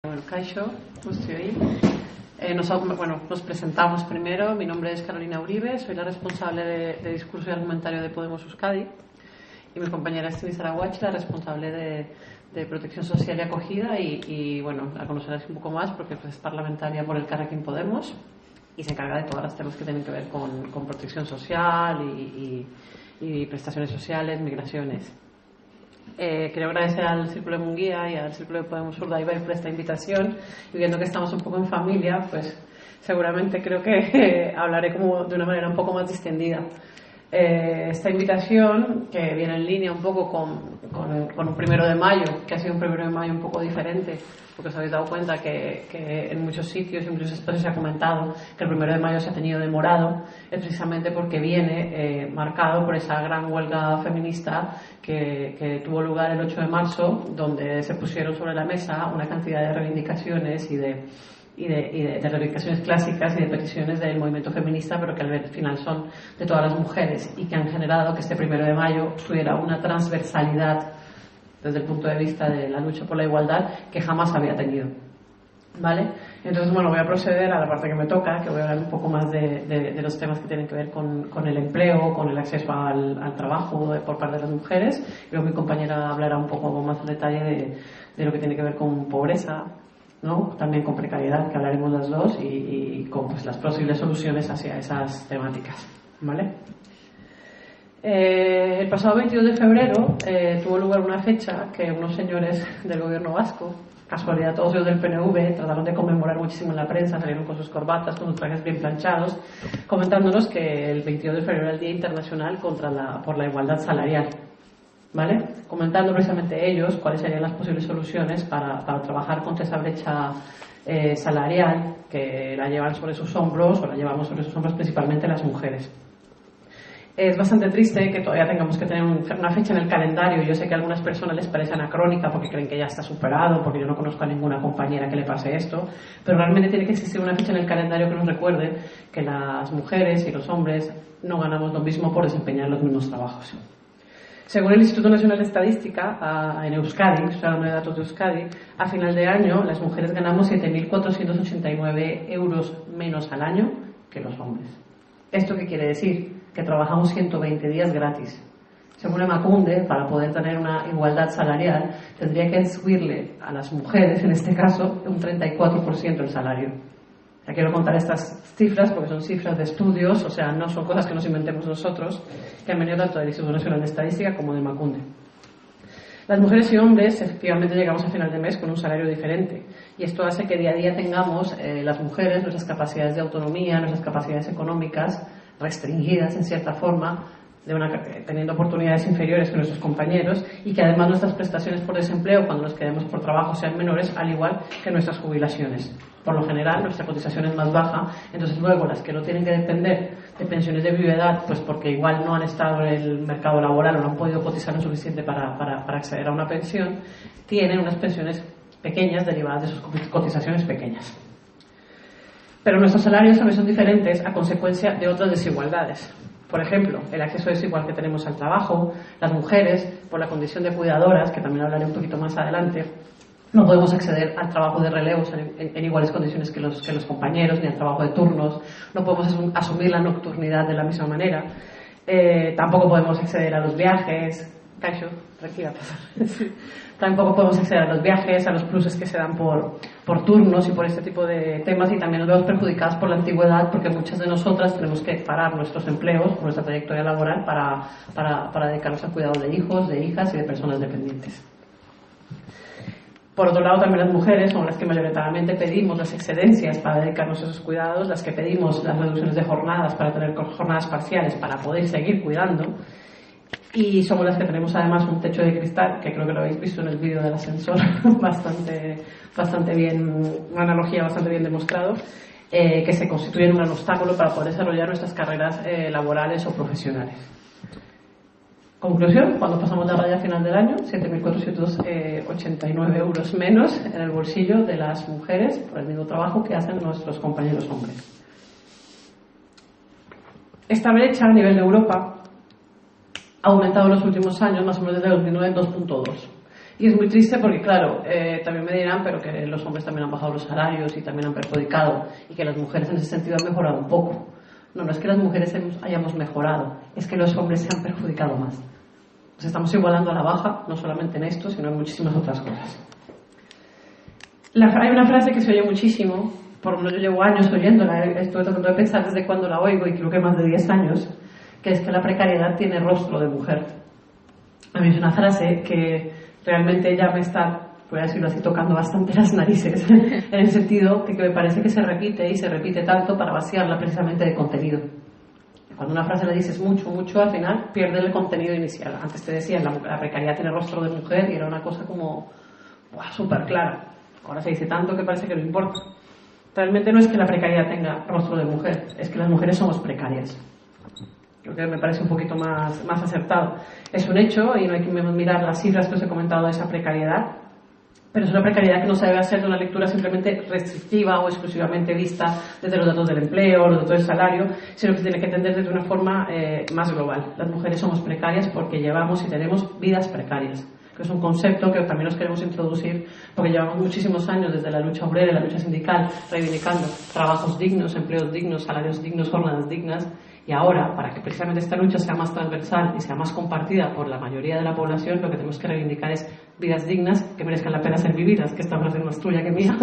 Bueno, Caixo, estoy ahí. Nos presentamos primero. Mi nombre es Carolina Uribe, soy la responsable de discurso y argumentario de Podemos Euskadi, y mi compañera es Tinís Araguachi, la responsable de protección social y acogida, y bueno, la conocerás un poco más porque es parlamentaria por Elkarrekin Podemos y se encarga de todos los temas que tienen que ver con protección social y prestaciones sociales, migraciones. Quiero agradecer al Círculo de Munguía y al Círculo de Podemos Urdaibai por esta invitación, y viendo que estamos un poco en familia, pues seguramente creo que hablaré como de una manera un poco más distendida. Esta invitación, que viene en línea un poco con un 1 de mayo, que ha sido un 1 de mayo un poco diferente, porque os habéis dado cuenta que en muchos sitios y en muchos espacios se ha comentado que el 1 de mayo se ha tenido demorado, es precisamente porque viene marcado por esa gran huelga feminista que tuvo lugar el 8 de marzo, donde se pusieron sobre la mesa una cantidad de reivindicaciones y de reivindicaciones clásicas y de peticiones del movimiento feminista, pero que al final son de todas las mujeres, y que han generado que este 1 de mayo tuviera una transversalidad desde el punto de vista de la lucha por la igualdad que jamás había tenido. ¿Vale? Entonces, bueno, voy a proceder a la parte que me toca, que voy a hablar un poco más de los temas que tienen que ver con el empleo, con el acceso al trabajo por parte de las mujeres, y luego mi compañera hablará un poco más en detalle de lo que tiene que ver con pobreza, ¿no? También con precariedad, que hablaremos las dos, y con pues, las posibles soluciones hacia esas temáticas. ¿Vale? El pasado 22 de febrero tuvo lugar una fecha que unos señores del gobierno vasco, casualidad todos ellos del PNV, trataron de conmemorar muchísimo en la prensa, salieron con sus corbatas, con sus trajes bien planchados, comentándonos que el 22 de febrero era el Día Internacional por la Igualdad Salarial. ¿Vale? Comentando precisamente ellos cuáles serían las posibles soluciones para trabajar contra esa brecha salarial que la llevan sobre sus hombros, o la llevamos sobre sus hombros principalmente las mujeres. Es bastante triste que todavía tengamos que tener una fecha en el calendario. Yo sé que a algunas personas les parece anacrónica porque creen que ya está superado, porque yo no conozco a ninguna compañera que le pase esto, pero realmente tiene que existir una fecha en el calendario que nos recuerde que las mujeres y los hombres no ganamos lo mismo por desempeñar los mismos trabajos. Según el Instituto Nacional de Estadística, en Euskadi, estoy hablando de datos de Euskadi, a final de año las mujeres ganamos 7.489 euros menos al año que los hombres. ¿Esto qué quiere decir? Que trabajamos 120 días gratis. Según Emakunde, para poder tener una igualdad salarial, tendría que subirle a las mujeres, en este caso, un 34% el salario. Quiero contar estas cifras porque son cifras de estudios, o sea, no son cosas que nos inventemos nosotros, que han venido tanto del Instituto Nacional de Estadística como de Emakunde. Las mujeres y hombres, efectivamente, llegamos a final de mes con un salario diferente, y esto hace que día a día tengamos las mujeres nuestras capacidades de autonomía, nuestras capacidades económicas restringidas en cierta forma, teniendo oportunidades inferiores que nuestros compañeros, y que además nuestras prestaciones por desempleo cuando nos quedemos por trabajo sean menores, al igual que nuestras jubilaciones. Por lo general nuestra cotización es más baja, entonces luego las que no tienen que depender de pensiones de viudedad, pues porque igual no han estado en el mercado laboral o no han podido cotizar lo suficiente para acceder a una pensión, tienen unas pensiones pequeñas derivadas de sus cotizaciones pequeñas. Pero nuestros salarios también son diferentes a consecuencia de otras desigualdades. Por ejemplo, el acceso desigual que tenemos al trabajo. Las mujeres, por la condición de cuidadoras, que también hablaré un poquito más adelante, no podemos acceder al trabajo de relevos en iguales condiciones que los compañeros, ni al trabajo de turnos. No podemos asumir la nocturnidad de la misma manera. Tampoco podemos acceder a los viajes. Caixo, tranquila, pasar. Tampoco podemos acceder a los viajes, a los pluses que se dan por turnos y por este tipo de temas, y también nos vemos perjudicadas por la antigüedad, porque muchas de nosotras tenemos que parar nuestros empleos, nuestra trayectoria laboral, para dedicarnos al cuidado de hijos, de hijas y de personas dependientes. Por otro lado, también las mujeres son las que mayoritariamente pedimos las excedencias para dedicarnos a esos cuidados, las que pedimos las reducciones de jornadas para tener jornadas parciales para poder seguir cuidando, y somos las que tenemos además un techo de cristal, que creo que lo habéis visto en el vídeo del ascensor, bastante bien, una analogía bastante bien demostrado, que se constituye un gran obstáculo para poder desarrollar nuestras carreras laborales o profesionales. Conclusión: cuando pasamos la raya a final del año, 7.489 euros menos en el bolsillo de las mujeres por el mismo trabajo que hacen nuestros compañeros hombres. Esta brecha a nivel de Europa ha aumentado en los últimos años, más o menos desde 2009 en 2.2. Y es muy triste porque, claro, también me dirán, pero que los hombres también han bajado los salarios y también han perjudicado, y que las mujeres en ese sentido han mejorado un poco. No, no es que las mujeres hayamos mejorado, es que los hombres se han perjudicado más. Nos estamos igualando a la baja, no solamente en esto, sino en muchísimas otras cosas. Hay una frase que se oye muchísimo, por lo menos yo llevo años oyéndola, estuve tratando de pensar desde cuando la oigo, y creo que más de 10 años, que es que la precariedad tiene rostro de mujer. A mí es una frase que realmente ya me está, voy a decirlo así, tocando bastante las narices, en el sentido que me parece que se repite y se repite tanto para vaciarla precisamente de contenido. Cuando una frase la dices mucho, mucho, al final pierde el contenido inicial. Antes te decían, la precariedad tiene rostro de mujer, y era una cosa como súper clara. Ahora se dice tanto que parece que no importa. Realmente no es que la precariedad tenga rostro de mujer, es que las mujeres somos precarias. Creo que me parece un poquito más acertado. Es un hecho, y no hay que mirar las cifras que os he comentado de esa precariedad, pero es una precariedad que no se debe hacer de una lectura simplemente restrictiva o exclusivamente vista desde los datos del empleo o los datos del salario, sino que se tiene que entender desde una forma más global. Las mujeres somos precarias porque llevamos y tenemos vidas precarias, que es un concepto que también nos queremos introducir porque llevamos muchísimos años desde la lucha obrera, la lucha sindical, reivindicando trabajos dignos, empleos dignos, salarios dignos, jornadas dignas. Y ahora, para que precisamente esta lucha sea más transversal y sea más compartida por la mayoría de la población, lo que tenemos que reivindicar es vidas dignas que merezcan la pena ser vividas, que esta frase es más tuya que mía,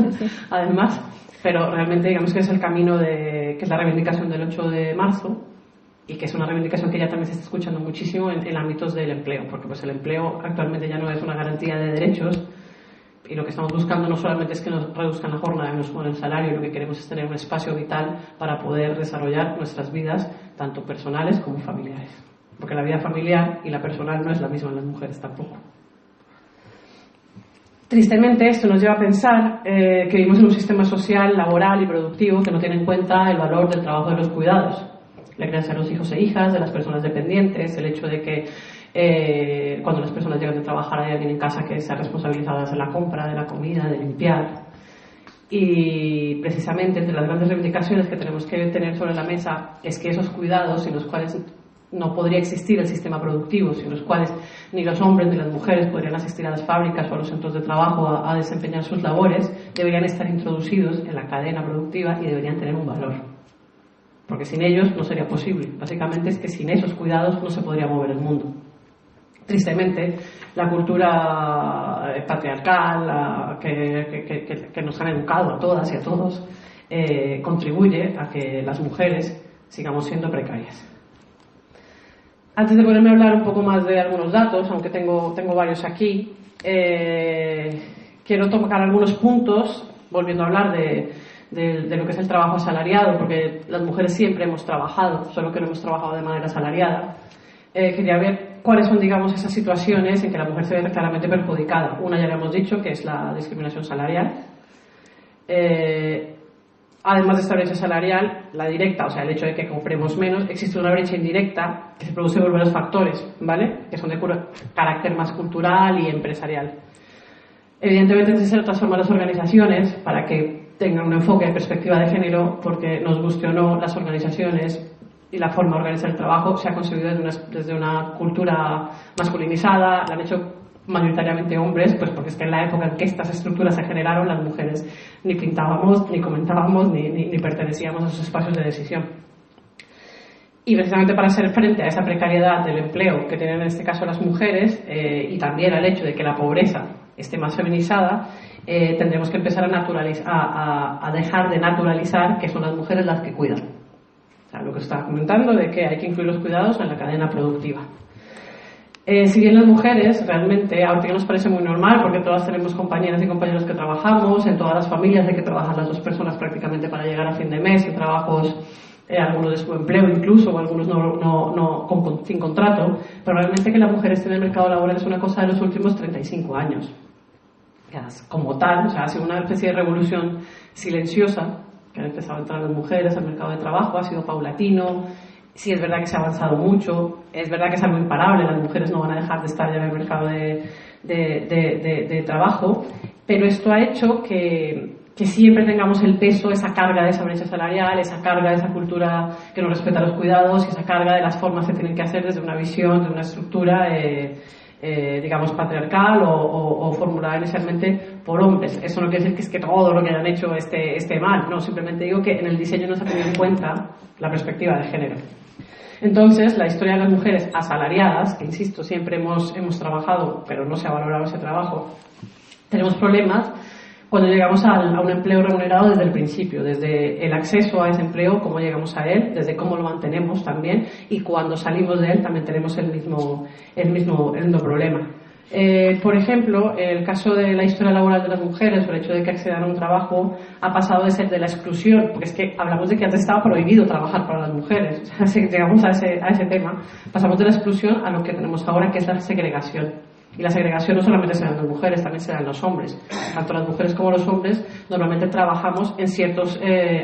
además, pero realmente digamos que es el camino que es la reivindicación del 8 de marzo, y que es una reivindicación que ya también se está escuchando muchísimo en ámbitos del empleo, porque pues el empleo actualmente ya no es una garantía de derechos, y lo que estamos buscando no solamente es que nos reduzcan la jornada y nos suban el salario, lo que queremos es tener un espacio vital para poder desarrollar nuestras vidas, tanto personales como familiares. Porque la vida familiar y la personal no es la misma en las mujeres tampoco. Tristemente, esto nos lleva a pensar que vivimos en un sistema social, laboral y productivo que no tiene en cuenta el valor del trabajo de los cuidados, la crianza de los hijos e hijas, de las personas dependientes, el hecho de que cuando las personas llegan de trabajar hay alguien en casa que sea responsabilizado de hacer la compra, de la comida, de limpiar. Y precisamente entre las grandes reivindicaciones que tenemos que tener sobre la mesa es que esos cuidados, sin los cuales no podría existir el sistema productivo, sin los cuales ni los hombres ni las mujeres podrían asistir a las fábricas o a los centros de trabajo a desempeñar sus labores, deberían estar introducidos en la cadena productiva y deberían tener un valor. Porque sin ellos no sería posible. Básicamente es que sin esos cuidados no se podría mover el mundo. Tristemente, la cultura patriarcal que nos han educado a todas y a todos contribuye a que las mujeres sigamos siendo precarias. Antes de ponerme a hablar un poco más de algunos datos, aunque tengo varios aquí, quiero tocar algunos puntos, volviendo a hablar de lo que es el trabajo asalariado, porque las mujeres siempre hemos trabajado, solo que no hemos trabajado de manera asalariada. Quería ver cuáles son, digamos, esas situaciones en que la mujer se ve claramente perjudicada. Una ya le hemos dicho, que es la discriminación salarial. Además de esta brecha salarial, la directa, o sea, el hecho de que compremos menos, existe una brecha indirecta que se produce por varios factores, ¿vale? Que son de carácter más cultural y empresarial. Evidentemente es necesario transformar las organizaciones para que tengan un enfoque de perspectiva de género, porque nos guste o no, las organizaciones y la forma de organizar el trabajo se ha concebido desde una cultura masculinizada, la han hecho mayoritariamente hombres, pues porque es que en la época en que estas estructuras se generaron, las mujeres ni pintábamos, ni comentábamos, ni pertenecíamos a esos espacios de decisión. Y precisamente para hacer frente a esa precariedad del empleo que tienen en este caso las mujeres, y también al hecho de que la pobreza esté más feminizada, tendremos que empezar a dejar de naturalizar que son las mujeres las que cuidan. O sea, lo que estaba comentando de que hay que incluir los cuidados en la cadena productiva. Si bien las mujeres realmente, ahorita nos parece muy normal porque todas tenemos compañeras y compañeros que trabajamos, en todas las familias hay que trabajar las dos personas prácticamente para llegar a fin de mes, en trabajos, algunos de subempleo incluso, o algunos sin contrato, pero realmente que la mujer esté en el mercado laboral es una cosa de los últimos 35 años. Como tal, o sea, ha sido una especie de revolución silenciosa, que han empezado a entrar las mujeres al mercado de trabajo, ha sido paulatino. Sí, es verdad que se ha avanzado mucho, es verdad que es algo imparable, las mujeres no van a dejar de estar ya en el mercado de trabajo, pero esto ha hecho que siempre tengamos el peso, esa carga de esa brecha salarial, esa carga de esa cultura que no respeta los cuidados, y esa carga de las formas que tienen que hacer desde una visión, de una estructura digamos, patriarcal o formulada inicialmente por hombres. Eso no quiere decir que es que todo lo que hayan hecho esté mal, no, simplemente digo que en el diseño no se ha tenido en cuenta la perspectiva de género. Entonces, la historia de las mujeres asalariadas, que insisto, siempre hemos trabajado, pero no se ha valorado ese trabajo, tenemos problemas cuando llegamos a un empleo remunerado desde el principio, desde el acceso a ese empleo, cómo llegamos a él, desde cómo lo mantenemos también, y cuando salimos de él también tenemos el mismo problema. Por ejemplo, el caso de la historia laboral de las mujeres, o el hecho de que accedan a un trabajo, ha pasado de ser de la exclusión, porque es que hablamos de que antes estaba prohibido trabajar para las mujeres, o sea, si llegamos a ese tema, pasamos de la exclusión a lo que tenemos ahora, que es la segregación. Y la segregación no solamente será en las mujeres, también será en los hombres. Tanto las mujeres como los hombres normalmente trabajamos en ciertos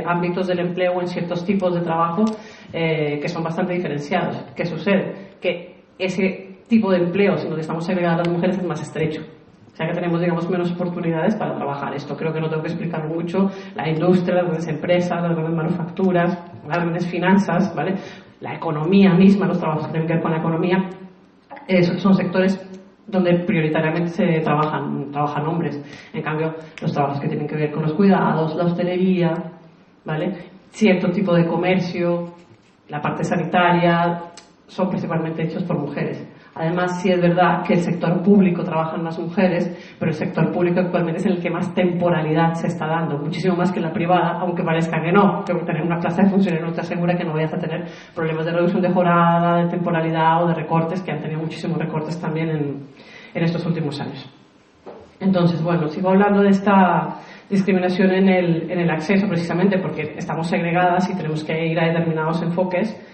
ámbitos del empleo o en ciertos tipos de trabajo que son bastante diferenciados. ¿Qué sucede? Que ese tipo de empleo, en donde estamos segregadas las mujeres, es más estrecho. O sea que tenemos, digamos, menos oportunidades para trabajar. Esto creo que no tengo que explicar mucho. La industria, las grandes empresas, las grandes manufacturas, las grandes finanzas, ¿vale? La economía misma, los trabajos que tienen que ver con la economía, son sectores donde prioritariamente se trabajan hombres. En cambio, los trabajos que tienen que ver con los cuidados, la hostelería, ¿vale? Cierto tipo de comercio, la parte sanitaria, son principalmente hechos por mujeres. Además, sí es verdad que el sector público trabajan más mujeres, pero el sector público actualmente es el que más temporalidad se está dando, muchísimo más que la privada, aunque parezca que no, que tener una plaza de funcionario no te asegura que no vayas a tener problemas de reducción de jornada, de temporalidad o de recortes, que han tenido muchísimos recortes también en estos últimos años. Entonces, bueno, sigo hablando de esta discriminación en el acceso, precisamente porque estamos segregadas y tenemos que ir a determinados enfoques.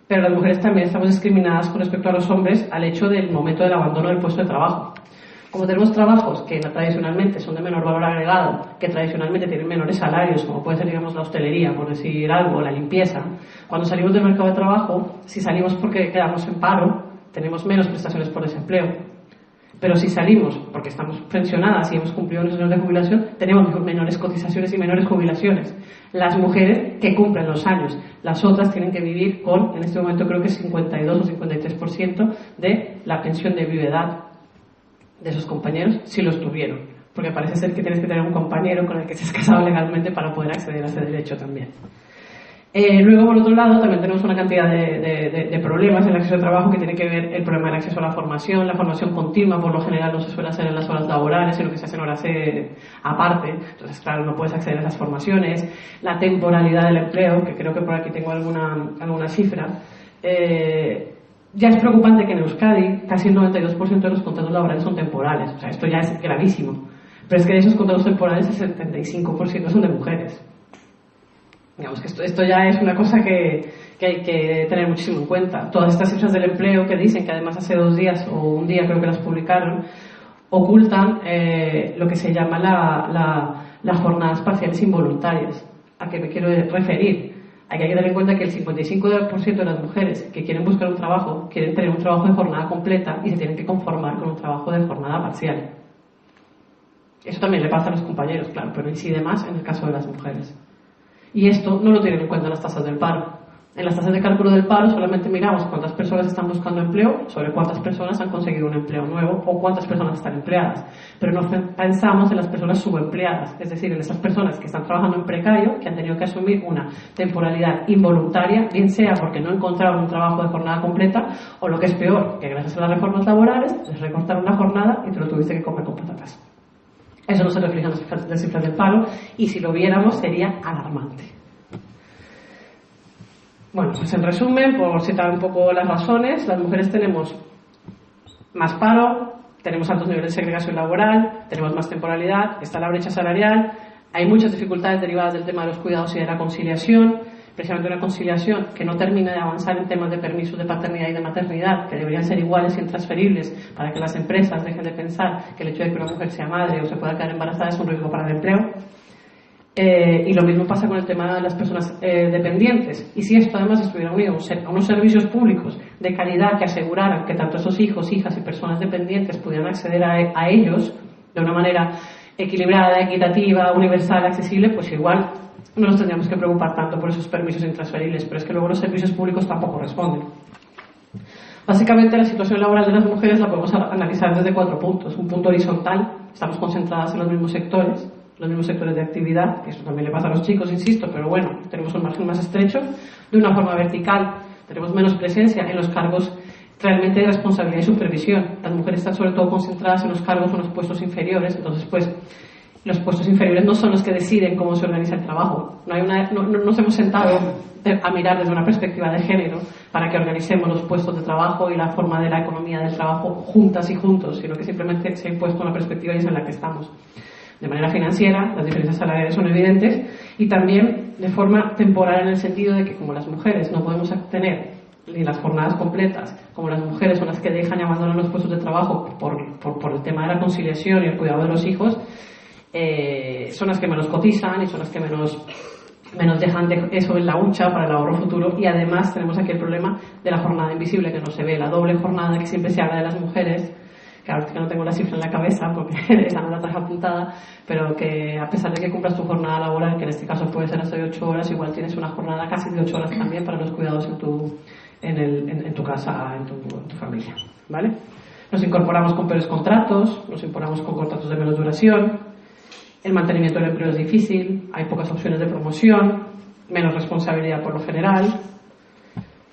Pero las mujeres también estamos discriminadas con respecto a los hombres al hecho del momento del abandono del puesto de trabajo. Como tenemos trabajos que tradicionalmente son de menor valor agregado, que tradicionalmente tienen menores salarios, como puede ser, digamos, la hostelería, por decir algo, la limpieza, cuando salimos del mercado de trabajo, si salimos porque quedamos en paro, tenemos menos prestaciones por desempleo. Pero si salimos porque estamos pensionadas y hemos cumplido nuestros años de jubilación, tenemos menores cotizaciones y menores jubilaciones. Las mujeres que cumplen los años, las otras tienen que vivir con, en este momento creo que 52 o 53% de la pensión de viudedad de sus compañeros, si los tuvieron. Porque parece ser que tienes que tener un compañero con el que se has casado legalmente para poder acceder a ese derecho también. Luego, por otro lado, también tenemos una cantidad de problemas en el acceso al trabajo que tiene que ver el problema del acceso a la formación continua, por lo general no se suele hacer en las horas laborales, sino que se hace en horas aparte, entonces claro, no puedes acceder a esas formaciones, la temporalidad del empleo, que creo que por aquí tengo alguna cifra. Ya es preocupante que en Euskadi casi el 92% de los contratos laborales son temporales, o sea, esto ya es gravísimo, pero es que de esos contratos temporales el 75% son de mujeres. Digamos que esto ya es una cosa que hay que tener muchísimo en cuenta. Todas estas cifras del empleo que dicen, que además hace 2 días o un día creo que las publicaron, ocultan lo que se llama las jornadas parciales involuntarias. ¿A qué me quiero referir? Hay que tener en cuenta que el 55% de las mujeres que quieren buscar un trabajo quieren tener un trabajo de jornada completa y se tienen que conformar con un trabajo de jornada parcial. Eso también le pasa a los compañeros, claro, pero incide más en el caso de las mujeres. Y esto no lo tienen en cuenta en las tasas del paro. En las tasas de cálculo del paro solamente miramos cuántas personas están buscando empleo sobre cuántas personas han conseguido un empleo nuevo o cuántas personas están empleadas. Pero no pensamos en las personas subempleadas, es decir, en esas personas que están trabajando en precario, que han tenido que asumir una temporalidad involuntaria, bien sea porque no encontraron un trabajo de jornada completa, o lo que es peor, que gracias a las reformas laborales les recortaron la jornada y te lo tuviste que comer con patatas. Eso no se refleja en las cifras del paro y si lo viéramos sería alarmante. Bueno, pues en resumen, por citar un poco las razones, las mujeres tenemos más paro, tenemos altos niveles de segregación laboral, tenemos más temporalidad, está la brecha salarial, hay muchas dificultades derivadas del tema de los cuidados y de la conciliación, precisamente una conciliación que no termina de avanzar en temas de permisos de paternidad y de maternidad, que deberían ser iguales y intransferibles para que las empresas dejen de pensar que el hecho de que una mujer sea madre o se pueda quedar embarazada es un riesgo para el empleo. Y lo mismo pasa con el tema de las personas dependientes. Y si esto además estuviera unido a unos servicios públicos de calidad que aseguraran que tanto esos hijos, hijas y personas dependientes pudieran acceder a ellos de una manera equilibrada, equitativa, universal, accesible, pues igual no nos tendríamos que preocupar tanto por esos permisos intransferibles, pero es que luego los servicios públicos tampoco responden. Básicamente, la situación laboral de las mujeres la podemos analizar desde 4 puntos. Un punto horizontal, estamos concentradas en los mismos sectores de actividad, que eso también le pasa a los chicos, insisto, pero bueno, tenemos un margen más estrecho. De una forma vertical, tenemos menos presencia en los cargos realmente de responsabilidad y supervisión. Las mujeres están sobre todo concentradas en los cargos o en los puestos inferiores, entonces pues los puestos inferiores no son los que deciden cómo se organiza el trabajo. No nos hemos sentado a mirar desde una perspectiva de género para que organicemos los puestos de trabajo y la forma de la economía del trabajo juntas y juntos, sino que simplemente se ha impuesto una perspectiva y es en la que estamos. De manera financiera, las diferencias salariales son evidentes, y también de forma temporal, en el sentido de que como las mujeres no podemos tener ni las jornadas completas, como las mujeres son las que dejan y abandonan los puestos de trabajo por el tema de la conciliación y el cuidado de los hijos, son las que menos cotizan y son las que menos dejan de eso en la hucha para el ahorro futuro. Y además tenemos aquí el problema de la jornada invisible, que no se ve, la doble jornada que siempre se habla de las mujeres. Claro, es que no tengo la cifra en la cabeza porque esa no la traje apuntada, pero que a pesar de que cumplas tu jornada laboral, que en este caso puede ser hasta de 8 horas, igual tienes una jornada casi de 8 horas también para los cuidados en tu casa, en tu familia, ¿vale? Nos incorporamos con peores contratos, nos incorporamos con contratos de menos duración, el mantenimiento del empleo es difícil, hay pocas opciones de promoción, menos responsabilidad por lo general,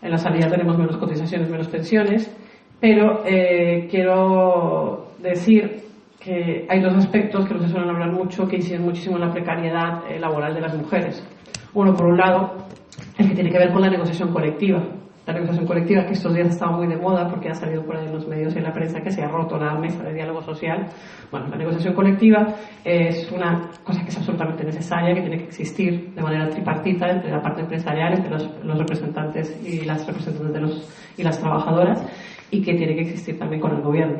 en la salida tenemos menos cotizaciones, menos pensiones. Pero quiero decir que hay 2 aspectos que no se suelen hablar mucho, que inciden muchísimo en la precariedad laboral de las mujeres. Uno, por un lado, el que tiene que ver con la negociación colectiva. La negociación colectiva, que estos días ha estado muy de moda porque ha salido por ahí en los medios y en la prensa que se ha roto la mesa de diálogo social. Bueno, la negociación colectiva es una cosa que es absolutamente necesaria, que tiene que existir de manera tripartita entre la parte empresarial, entre los representantes y las representantes y las trabajadoras, y que tiene que existir también con el gobierno.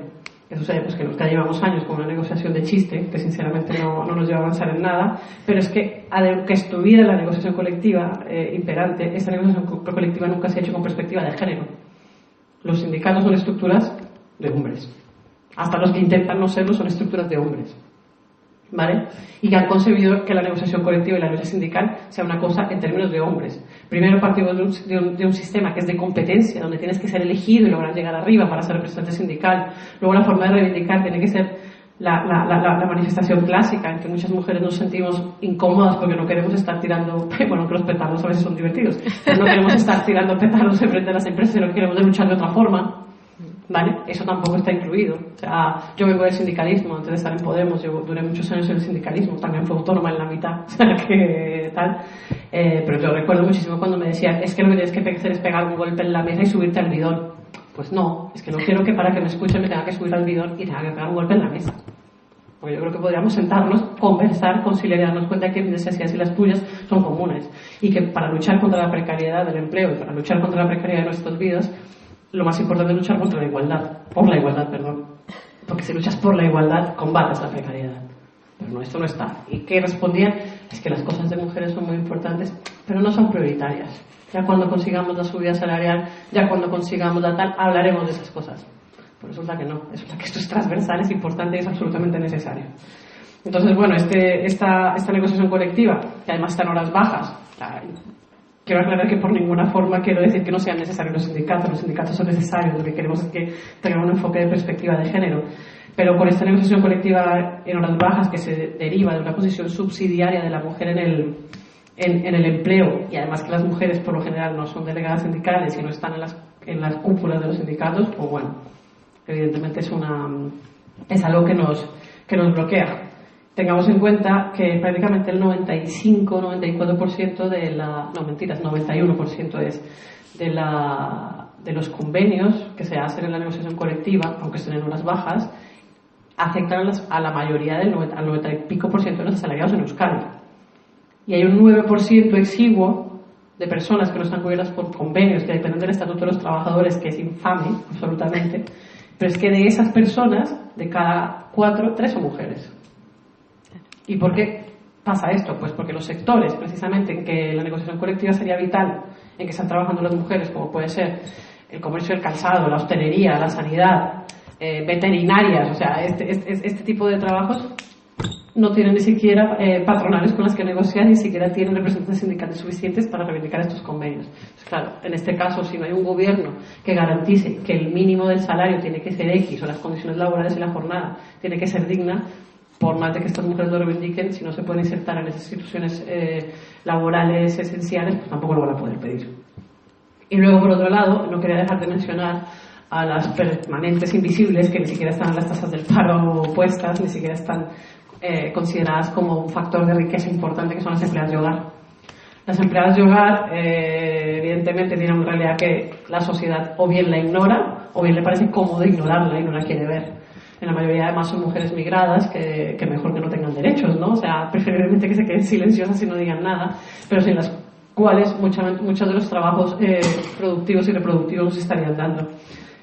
¿Qué sucede? Pues que ya llevamos años con una negociación de chiste, que sinceramente no nos lleva a avanzar en nada, pero es que aunque estuviera la negociación colectiva imperante, esta negociación colectiva nunca se ha hecho con perspectiva de género. Los sindicatos son estructuras de hombres. Hasta los que intentan no serlo son estructuras de hombres, ¿vale? Y que han concebido que la negociación colectiva y la lucha sindical sea una cosa en términos de hombres. Primero partimos de un sistema que es de competencia, donde tienes que ser elegido y lograr llegar arriba para ser representante sindical. Luego la forma de reivindicar tiene que ser la manifestación clásica, en que muchas mujeres nos sentimos incómodas porque no queremos estar tirando, bueno, que los petardos a veces son divertidos, pero no queremos estar tirando petardos enfrente de las empresas, sino que queremos luchar de otra forma. ¿Vale? Eso tampoco está incluido. O sea, yo vengo del sindicalismo, antes de estar en Podemos, duré muchos años en el sindicalismo, también fui autónoma en la mitad, o sea, que tal. Pero yo recuerdo muchísimo cuando me decían, es que lo que tienes que hacer es pegar un golpe en la mesa y subirte al bidón. Pues no, es que no quiero que para que me escuchen me tenga que subir al bidón y tenga que pegar un golpe en la mesa. Porque yo creo que podríamos sentarnos, conversar, conciliar y darnos cuenta que mis necesidades y las tuyas son comunes. Y que para luchar contra la precariedad del empleo y para luchar contra la precariedad de nuestras vidas, lo más importante es luchar por la igualdad, perdón. Porque si luchas por la igualdad, combates la precariedad. Pero no, esto no está. ¿Y qué respondían? Es que las cosas de mujeres son muy importantes, pero no son prioritarias. Ya cuando consigamos la subida salarial, ya cuando consigamos la tal, hablaremos de esas cosas. Pues resulta que no. Resulta que esto es transversal, es importante y es absolutamente necesario. Entonces, bueno, esta negociación colectiva, que además está en horas bajas, quiero aclarar que por ninguna forma quiero decir que no sean necesarios los sindicatos son necesarios, lo que queremos es que tengan un enfoque de perspectiva de género, pero con esta negociación colectiva en horas bajas que se deriva de una posición subsidiaria de la mujer en el empleo, y además que las mujeres por lo general no son delegadas sindicales y no están en las cúpulas de los sindicatos, pues bueno, evidentemente es algo que nos bloquea. Tengamos en cuenta que prácticamente el 95-94% de la... No, mentiras, 91% es de los convenios que se hacen en la negociación colectiva, aunque estén en horas bajas, afectan a la mayoría al 90 y pico % de los asalariados en Euskadi. Y hay un 9% exiguo de personas que no están cubiertas por convenios que dependen del Estatuto de los Trabajadores, que es infame, absolutamente, pero es que de esas personas, de cada 4, 3 son mujeres. ¿Y por qué pasa esto? Pues porque los sectores, precisamente, en que la negociación colectiva sería vital, en que están trabajando las mujeres, como puede ser el comercio del calzado, la hostelería, la sanidad, veterinarias, o sea, este tipo de trabajos, no tienen ni siquiera patronales con las que negociar, ni siquiera tienen representantes sindicales suficientes para reivindicar estos convenios. Pues claro, en este caso, si no hay un gobierno que garantice que el mínimo del salario tiene que ser X o las condiciones laborales y la jornada tiene que ser digna, por más de que estas mujeres lo reivindiquen, si no se pueden insertar en esas instituciones laborales esenciales, pues tampoco lo van a poder pedir. Y luego, por otro lado, no quería dejar de mencionar a las permanentes invisibles, que ni siquiera están en las tasas del paro puestas, ni siquiera están consideradas como un factor de riqueza importante, que son las empleadas de hogar. Las empleadas de hogar, evidentemente, tienen una realidad que la sociedad o bien la ignora, o bien le parece cómodo ignorarla y no la quiere ver. En la mayoría, además, son mujeres migradas que mejor que no tengan derechos, ¿no? O sea, preferiblemente que se queden silenciosas y no digan nada, pero sin las cuales muchos de los trabajos productivos y reproductivos se estarían dando.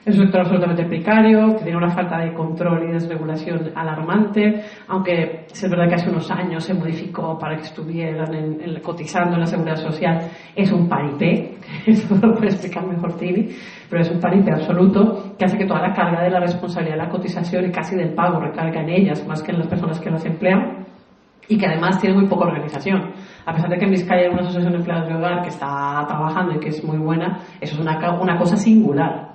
Es un sector absolutamente precario, que tiene una falta de control y desregulación alarmante, aunque es verdad que hace unos años se modificó para que estuvieran cotizando en la seguridad social. Es un paripé, eso lo puede explicar mejor Tini, pero es un paripé absoluto que hace que toda la carga de la responsabilidad de la cotización y casi del pago recaiga en ellas más que en las personas que las emplean, y que además tiene muy poca organización. A pesar de que en Vizcaya hay una asociación de empleados de hogar que está trabajando y que es muy buena, eso es una cosa singular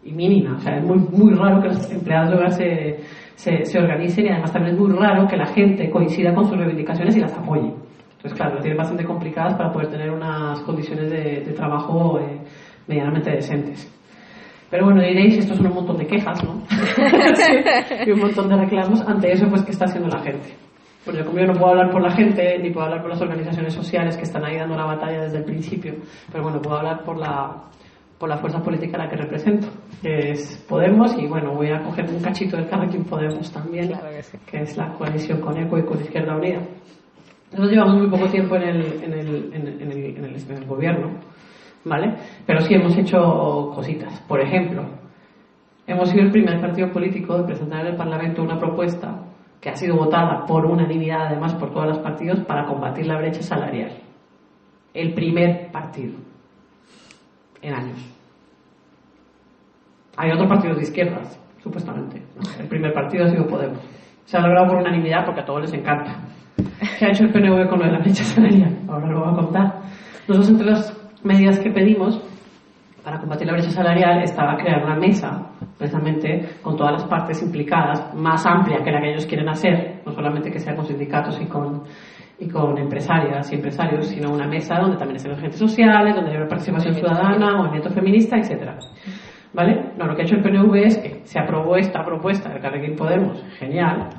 y mínima. O sea, es muy raro que los empleados de hogar se organicen, y además también es muy raro que la gente coincida con sus reivindicaciones y las apoye. Entonces, claro, lo tienen bastante complicadas para poder tener unas condiciones de trabajo medianamente decentes. Pero bueno, diréis, esto son un montón de quejas, ¿no? Sí, y un montón de reclamos. Ante eso, pues, ¿qué está haciendo la gente? Pues yo, como yo no puedo hablar por la gente, ni puedo hablar por las organizaciones sociales que están ahí dando la batalla desde el principio, pero bueno, puedo hablar por la fuerza política a la que represento, que es Podemos, y bueno, voy a coger un cachito del Carrequín Podemos también, claro que es la coalición con ECO y con Izquierda Unida. Nosotros llevamos muy poco tiempo en el gobierno, ¿vale? Pero sí hemos hecho cositas. Por ejemplo, hemos sido el primer partido político de presentar en el Parlamento una propuesta que ha sido votada por unanimidad, además, por todos los partidos, para combatir la brecha salarial. El primer partido en años. Hay otros partidos de izquierdas, supuestamente, ¿no? El primer partido ha sido Podemos. Se ha logrado por unanimidad porque a todos les encanta. ¿Qué ha hecho el PNV con lo de la brecha salarial? Ahora lo voy a contar. Nosotros, entre las medidas que pedimos para combatir la brecha salarial, estaba crear una mesa, precisamente con todas las partes implicadas, más amplia que la que ellos quieren hacer, no solamente que sea con sindicatos y con empresarias y empresarios, sino una mesa donde también estén los agentes sociales, donde haya participación ciudadana, movimiento feminista, etcétera. ¿Vale? No, lo que ha hecho el PNV es que se aprobó esta propuesta del Carrequín Podemos, genial,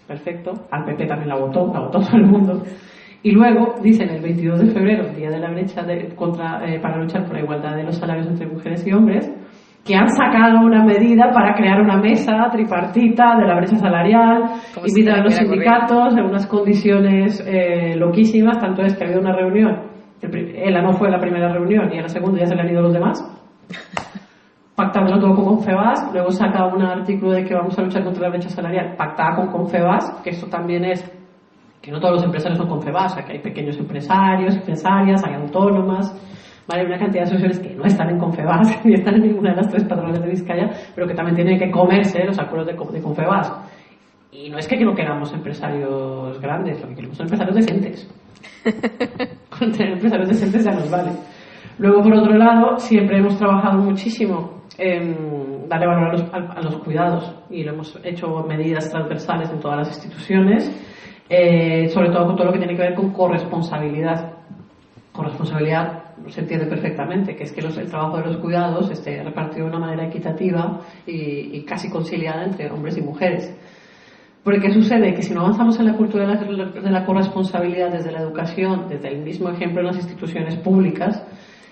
perfecto, al PP también la votó todo el mundo. Y luego dicen el 22 de febrero, el día de la brecha para luchar por la igualdad de los salarios entre mujeres y hombres, que han sacado una medida para crear una mesa tripartita de la brecha salarial, invitan a los sindicatos en unas condiciones loquísimas. Tanto es que ha habido una reunión, ella no fue la primera reunión y a la segunda ya se le han ido los demás, pactamos todo con Confebask, luego saca un artículo de que vamos a luchar contra la brecha salarial pactada con Confebask, que esto también es que no todos los empresarios son Confebask, que hay pequeños empresarios, empresarias, hay autónomas, ¿vale? Hay una cantidad de asociaciones que no están en Confebask ni están en ninguna de las tres patronales de Vizcaya, pero que también tienen que comerse los acuerdos de Confebask. Y no es que no queramos empresarios grandes, lo que queremos son empresarios decentes. Con tener empresarios decentes ya nos vale. Luego, por otro lado, siempre hemos trabajado muchísimo en darle valor a los cuidados, y lo hemos hecho medidas transversales en todas las instituciones, sobre todo con todo lo que tiene que ver con corresponsabilidad. Corresponsabilidad se entiende perfectamente, que es que el trabajo de los cuidados esté repartido de una manera equitativa y casi conciliada entre hombres y mujeres. Porque ¿qué sucede? Que si no avanzamos en la cultura de la corresponsabilidad desde la educación, desde el mismo ejemplo en las instituciones públicas,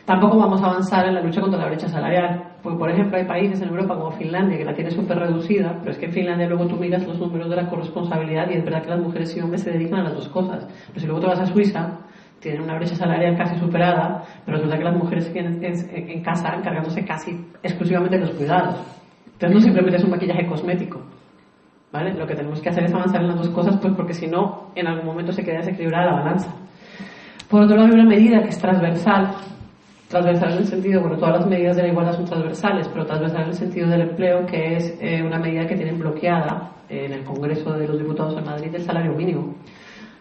tampoco vamos a avanzar en la lucha contra la brecha salarial. Porque, por ejemplo, hay países en Europa como Finlandia que la tiene súper reducida, pero es que en Finlandia luego tú miras los números de la corresponsabilidad y es verdad que las mujeres y hombres se dedican a las dos cosas. Pero si luego te vas a Suiza, tienen una brecha salarial casi superada, pero es verdad que las mujeres siguen en casa encargándose casi exclusivamente de los cuidados. Entonces no simplemente es un maquillaje cosmético, ¿vale? Lo que tenemos que hacer es avanzar en las dos cosas, pues porque si no, en algún momento se queda desequilibrada la balanza. Por otro lado, hay una medida que es transversal, Transversal en el sentido, bueno, todas las medidas de la igualdad son transversales, pero transversal en el sentido del empleo, que es una medida que tienen bloqueada en el Congreso de los Diputados en Madrid, el salario mínimo.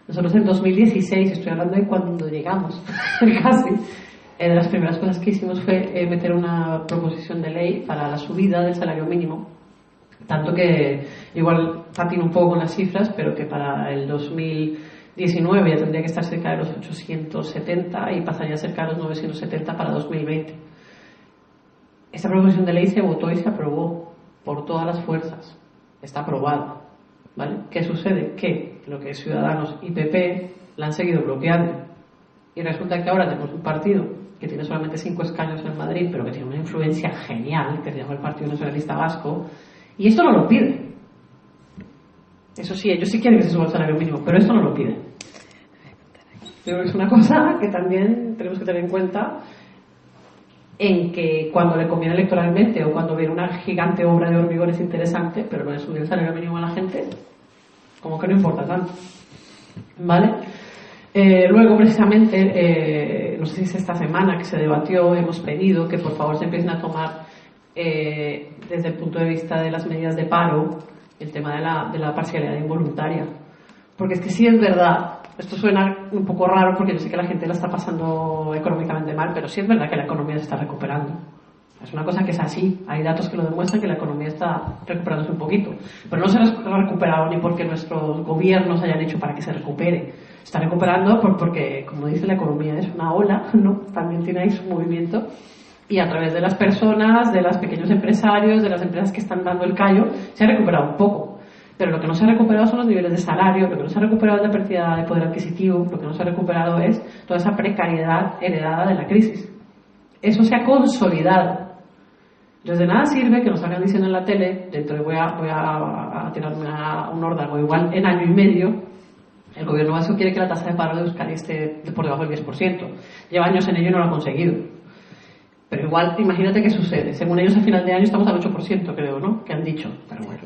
Nosotros en 2016, estoy hablando de cuando llegamos, casi, de las primeras cosas que hicimos fue meter una proposición de ley para la subida del salario mínimo, tanto que igual patino un poco con las cifras, pero que para el 2019 ya tendría que estar cerca de los 870 y pasaría cerca de los 970 para 2020. Esta proposición de ley se votó y se aprobó por todas las fuerzas, está aprobada, ¿vale? ¿Qué sucede? Que lo que es Ciudadanos y PP la han seguido bloqueando y resulta que ahora tenemos un partido que tiene solamente 5 escaños en Madrid, pero que tiene una influencia genial, que se llama el Partido Nacionalista Vasco, y esto no lo pide. Eso sí, ellos sí quieren que se suba el salario mínimo, pero esto no lo pide. Pero es una cosa que también tenemos que tener en cuenta, en que cuando le conviene electoralmente o cuando viene una gigante obra de hormigón es interesante, pero lo de subir el salario mínimo a la gente, como que no importa tanto. ¿Vale? Luego, precisamente, no sé si es esta semana que se debatió, hemos pedido que por favor se empiecen a tomar, desde el punto de vista de las medidas de paro, el tema de la parcialidad involuntaria. Porque es que sí es verdad, esto suena un poco raro porque yo sé que la gente la está pasando económicamente mal, pero sí es verdad que la economía se está recuperando. Es una cosa que es así, hay datos que lo demuestran, que la economía está recuperándose un poquito, pero no se ha recuperado ni porque nuestros gobiernos hayan hecho para que se recupere, está recuperando porque, como dice, la economía es una ola, ¿no? También tiene ahí su movimiento, y a través de las personas, de los pequeños empresarios, de las empresas que están dando el callo, se ha recuperado un poco. Pero lo que no se ha recuperado son los niveles de salario, lo que no se ha recuperado es la pérdida de poder adquisitivo, lo que no se ha recuperado es toda esa precariedad heredada de la crisis. Eso se ha consolidado. Entonces, de nada sirve que nos salgan diciendo en la tele, dentro de voy a tirarme un órdago, igual en año y medio, el gobierno vasco quiere que la tasa de paro de Euskadi esté por debajo del 10%. Lleva años en ello y no lo ha conseguido. Pero igual, imagínate qué sucede. Según ellos, a final de año estamos al 8%, creo, ¿no? Que han dicho. Pero bueno.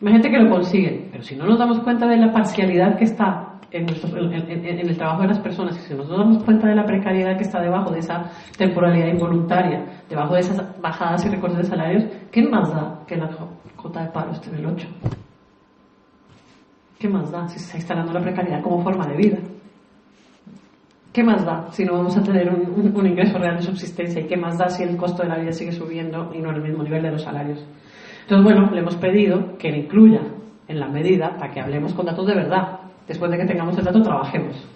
Imagínate que lo consiguen. Pero si no nos damos cuenta de la parcialidad que está en el trabajo de las personas, y si no nos damos cuenta de la precariedad que está debajo de esa temporalidad involuntaria, debajo de esas bajadas y recortes de salarios, ¿qué más da que la cota de paro esté en el 8? ¿Qué más da si se está instalando la precariedad como forma de vida? ¿Qué más da si no vamos a tener un ingreso real de subsistencia? ¿Y qué más da si el costo de la vida sigue subiendo y no en el mismo nivel de los salarios? Entonces, bueno, le hemos pedido que le incluya en la medida para que hablemos con datos de verdad. Después de que tengamos el dato, trabajemos.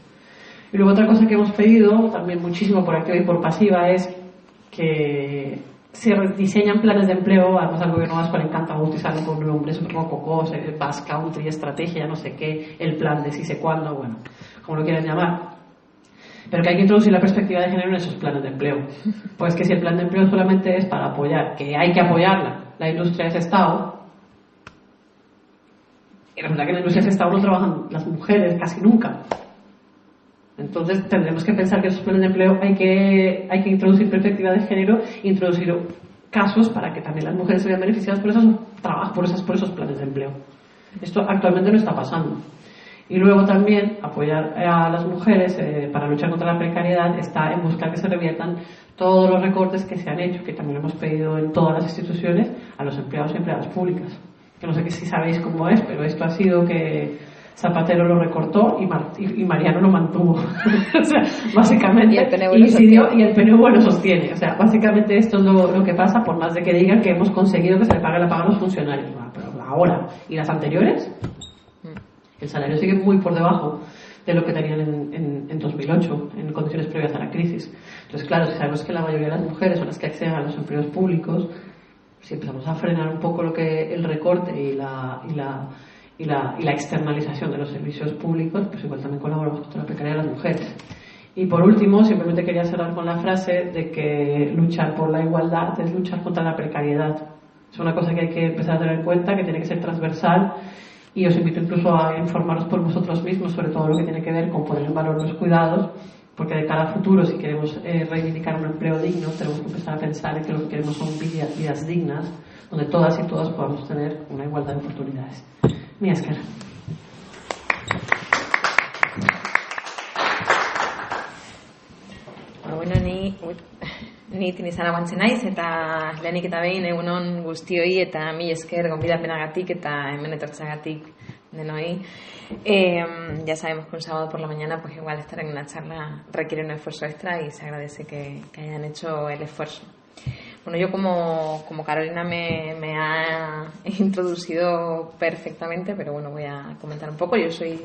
Y luego otra cosa que hemos pedido, también muchísimo por activa y por pasiva, es que se diseñan planes de empleo. Además, al gobierno vasco le encanta bautizarlo con nombres rococós, Basque Country, estrategia, no sé qué, el plan de si sé cuándo, bueno, como lo quieras llamar. Pero que hay que introducir la perspectiva de género en esos planes de empleo. Pues que si el plan de empleo solamente es para apoyar, que hay que apoyarla, la industria de ese estado, y resulta que en la industria de ese estado no trabajan las mujeres casi nunca. Entonces tendremos que pensar que esos planes de empleo hay que introducir perspectiva de género, introducir casos para que también las mujeres se vean beneficiadas por esos trabajos, por esos planes de empleo. Esto actualmente no está pasando. Y luego también apoyar a las mujeres para luchar contra la precariedad está en buscar que se reviertan todos los recortes que se han hecho, que también hemos pedido en todas las instituciones, a los empleados y empleadas públicas. Que no sé si sabéis cómo es, pero esto ha sido que Zapatero lo recortó y Mariano lo mantuvo. O sea, básicamente, y el PNV lo sostiene. O sea, básicamente esto es lo que pasa, por más de que digan que hemos conseguido que se le pague la paga a los funcionarios. Pero ahora, ¿y las anteriores? El salario sigue muy por debajo de lo que tenían en 2008, en condiciones previas a la crisis. Entonces, claro, si sabemos que la mayoría de las mujeres son las que acceden a los empleos públicos, si empezamos a frenar un poco el recorte y la externalización de los servicios públicos, pues igual también colaboramos contra la precariedad de las mujeres. Y por último, simplemente quería cerrar con la frase de que luchar por la igualdad es luchar contra la precariedad. Es una cosa que hay que empezar a tener en cuenta, que tiene que ser transversal. Y os invito incluso a informaros por vosotros mismos sobre todo lo que tiene que ver con poner en valor los cuidados, porque de cara a futuro, si queremos reivindicar un empleo digno, tenemos que empezar a pensar en que lo que queremos son vidas dignas, donde todas y todas podamos tener una igualdad de oportunidades. Mila esker. Bueno, Ni izan abantzen naiz, eta lehenik eta behin egunon guztioi eta mil esker gonbidapenagatik eta hemen etortzeagatik denoi. Ya sabemos que un sábado por la mañana pues igual estar en una charla requiere un esfuerzo extra y se agradece que hayan hecho el esfuerzo. Bueno, yo como Carolina me ha introducido perfectamente, pero bueno, voy a comentar un poco. Yo soy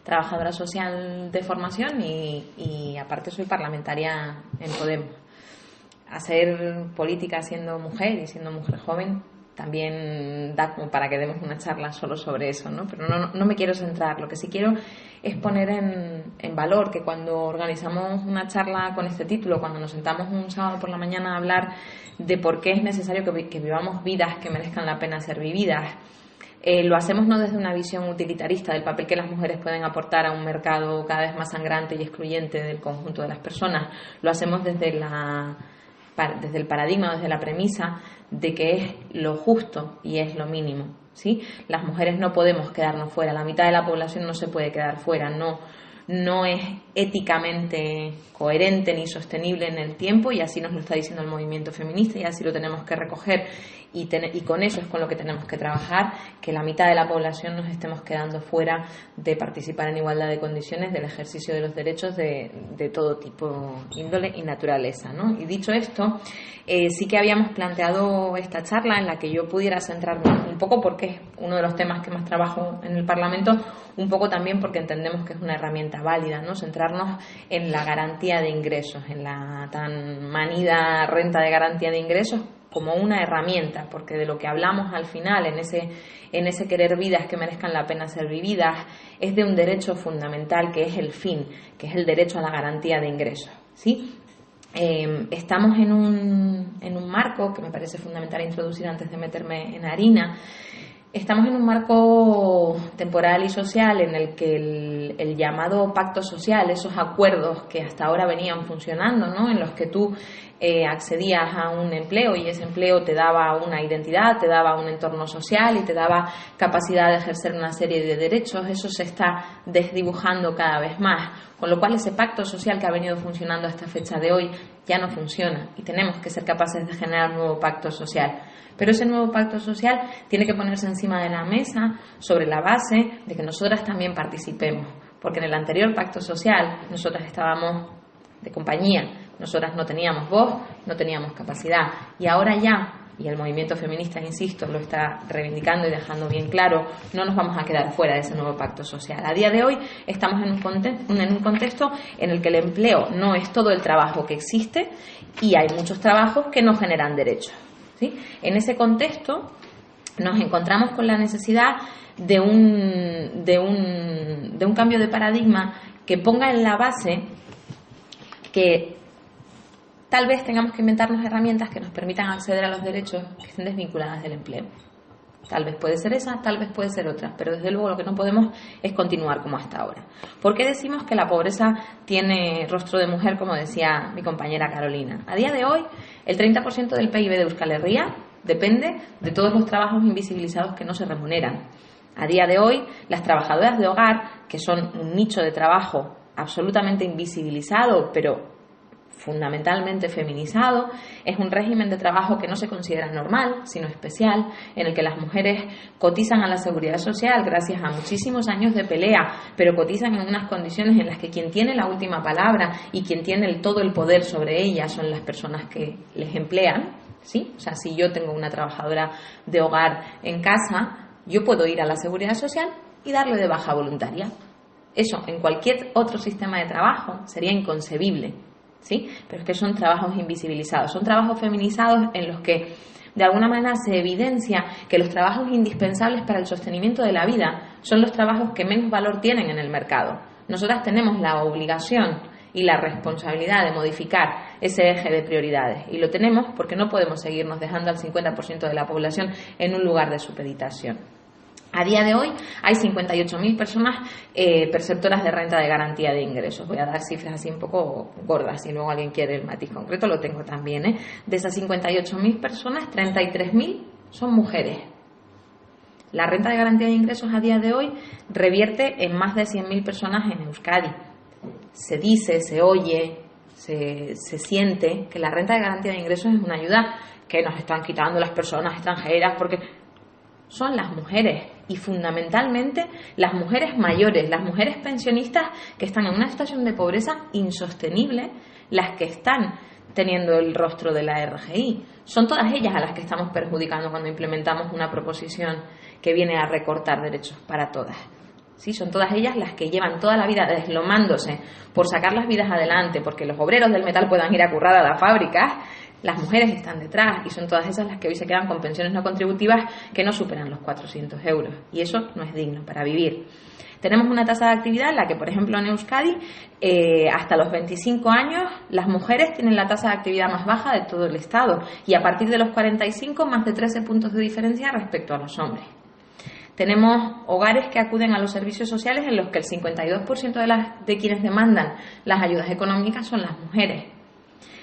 trabajadora social de formación y aparte soy parlamentaria en Podemos. Hacer política siendo mujer y siendo mujer joven también da como para que demos una charla solo sobre eso, ¿no? Pero no me quiero centrar. Lo que sí quiero es poner en valor que cuando organizamos una charla con este título, cuando nos sentamos un sábado por la mañana a hablar de por qué es necesario que vivamos vidas que merezcan la pena ser vividas, lo hacemos no desde una visión utilitarista del papel que las mujeres pueden aportar a un mercado cada vez más sangrante y excluyente del conjunto de las personas. Lo hacemos desde el paradigma, desde la premisa de que es lo justo y es lo mínimo, ¿sí? Las mujeres no podemos quedarnos fuera, la mitad de la población no se puede quedar fuera, no es éticamente coherente ni sostenible en el tiempo, y así nos lo está diciendo el movimiento feminista y así lo tenemos que recoger y con eso es con lo que tenemos que trabajar, que la mitad de la población nos estemos quedando fuera de participar en igualdad de condiciones del ejercicio de los derechos de todo tipo, índole y naturaleza, ¿no? Y dicho esto, sí que habíamos planteado esta charla en la que yo pudiera centrarme un poco porque es uno de los temas que más trabajo en el Parlamento, un poco también porque entendemos que es una herramienta válida, ¿no? Centrarnos en la garantía de ingresos, en la tan manida renta de garantía de ingresos como una herramienta, porque de lo que hablamos al final en ese querer vidas que merezcan la pena ser vividas es de un derecho fundamental que es el fin, que es el derecho a la garantía de ingresos, ¿sí? Estamos en un marco que me parece fundamental introducir antes de meterme en harina. Estamos en un marco temporal y social en el que el llamado pacto social, esos acuerdos que hasta ahora venían funcionando, ¿no? En los que tú accedías a un empleo y ese empleo te daba una identidad, te daba un entorno social y te daba capacidad de ejercer una serie de derechos, eso se está desdibujando cada vez más, con lo cual ese pacto social que ha venido funcionando hasta fecha de hoy ya no funciona y tenemos que ser capaces de generar un nuevo pacto social. Pero ese nuevo pacto social tiene que ponerse encima de la mesa sobre la base de que nosotras también participemos, porque en el anterior pacto social nosotras estábamos de compañía, nosotras no teníamos voz, no teníamos capacidad, y ahora ya, y el movimiento feminista, insisto, lo está reivindicando y dejando bien claro, no nos vamos a quedar fuera de ese nuevo pacto social. A día de hoy estamos en un contexto en el que el empleo no es todo el trabajo que existe y hay muchos trabajos que no generan derechos, ¿sí? En ese contexto nos encontramos con la necesidad de un cambio de paradigma que ponga en la base que tal vez tengamos que inventarnos herramientas que nos permitan acceder a los derechos que estén desvinculadas del empleo. Tal vez puede ser esa, tal vez puede ser otra, pero desde luego lo que no podemos es continuar como hasta ahora. ¿Por qué decimos que la pobreza tiene rostro de mujer, como decía mi compañera Carolina? A día de hoy, el 30% del PIB de Euskal Herria depende de todos los trabajos invisibilizados que no se remuneran. A día de hoy, las trabajadoras de hogar, que son un nicho de trabajo absolutamente invisibilizado, pero fundamentalmente feminizado, es un régimen de trabajo que no se considera normal, sino especial, en el que las mujeres cotizan a la seguridad social gracias a muchísimos años de pelea, pero cotizan en unas condiciones en las que quien tiene la última palabra y quien tiene todo el poder sobre ellas son las personas que les emplean, ¿sí? O sea, si yo tengo una trabajadora de hogar en casa, yo puedo ir a la seguridad social y darle de baja voluntaria. Eso en cualquier otro sistema de trabajo sería inconcebible, ¿sí? Pero es que son trabajos invisibilizados, son trabajos feminizados en los que de alguna manera se evidencia que los trabajos indispensables para el sostenimiento de la vida son los trabajos que menos valor tienen en el mercado. Nosotras tenemos la obligación y la responsabilidad de modificar ese eje de prioridades y lo tenemos porque no podemos seguirnos dejando al 50% de la población en un lugar de supeditación. A día de hoy hay 58.000 personas perceptoras de renta de garantía de ingresos. Voy a dar cifras así un poco gordas, si luego alguien quiere el matiz concreto lo tengo también, ¿eh? De esas 58.000 personas, 33.000 son mujeres. La renta de garantía de ingresos a día de hoy revierte en más de 100.000 personas en Euskadi. Se dice, se oye, se siente que la renta de garantía de ingresos es una ayuda que nos están quitando las personas extranjeras, porque son las mujeres, y fundamentalmente las mujeres mayores, las mujeres pensionistas que están en una situación de pobreza insostenible, las que están teniendo el rostro de la RGI. Son todas ellas a las que estamos perjudicando cuando implementamos una proposición que viene a recortar derechos para todas. ¿Sí? Son todas ellas las que llevan toda la vida deslomándose por sacar las vidas adelante, porque los obreros del metal puedan ir a currar a las fábricas. Las mujeres están detrás, y son todas esas las que hoy se quedan con pensiones no contributivas que no superan los 400 euros, y eso no es digno para vivir. Tenemos una tasa de actividad en la que, por ejemplo, en Euskadi, hasta los 25 años, las mujeres tienen la tasa de actividad más baja de todo el Estado, y a partir de los 45, más de 13 puntos de diferencia respecto a los hombres. Tenemos hogares que acuden a los servicios sociales en los que el 52% de quienes demandan las ayudas económicas son las mujeres.